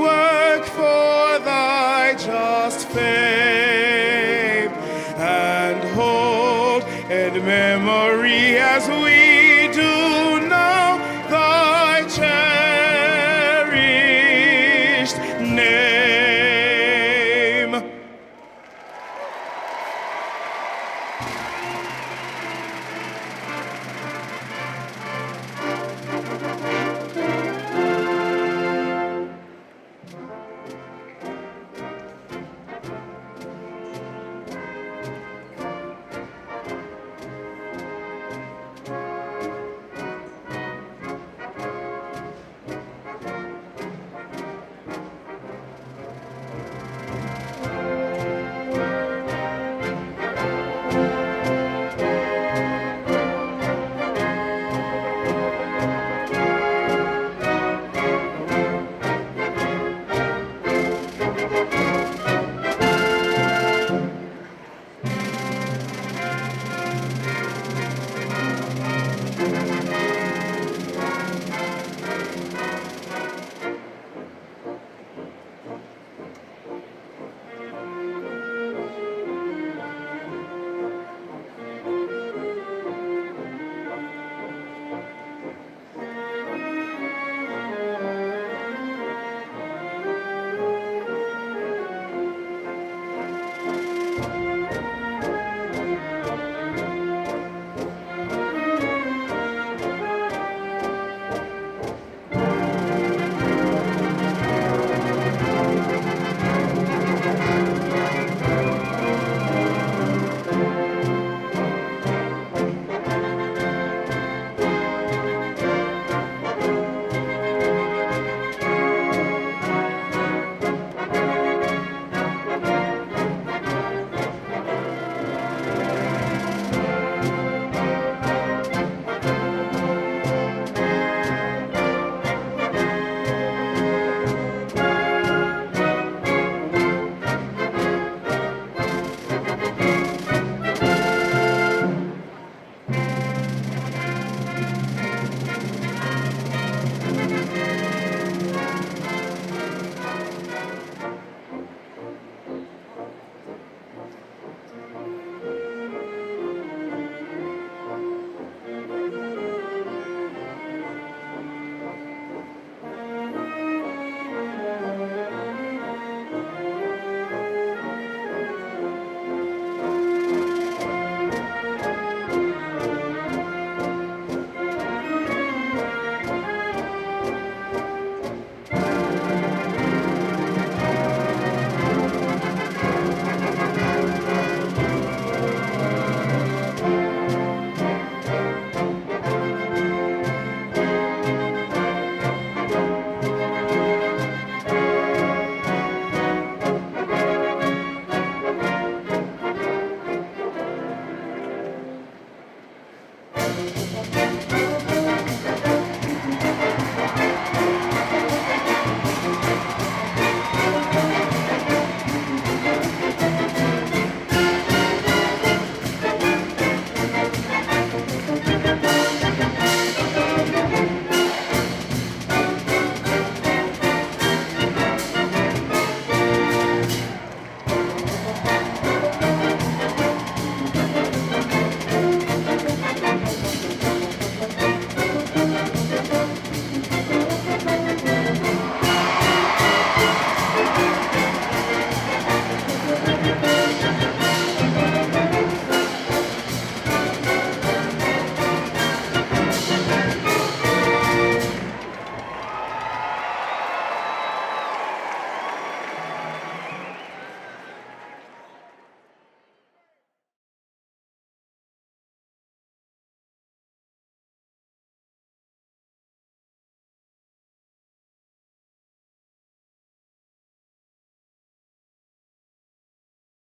work for thy just fame, and hold in memory as we do now thy cherished name.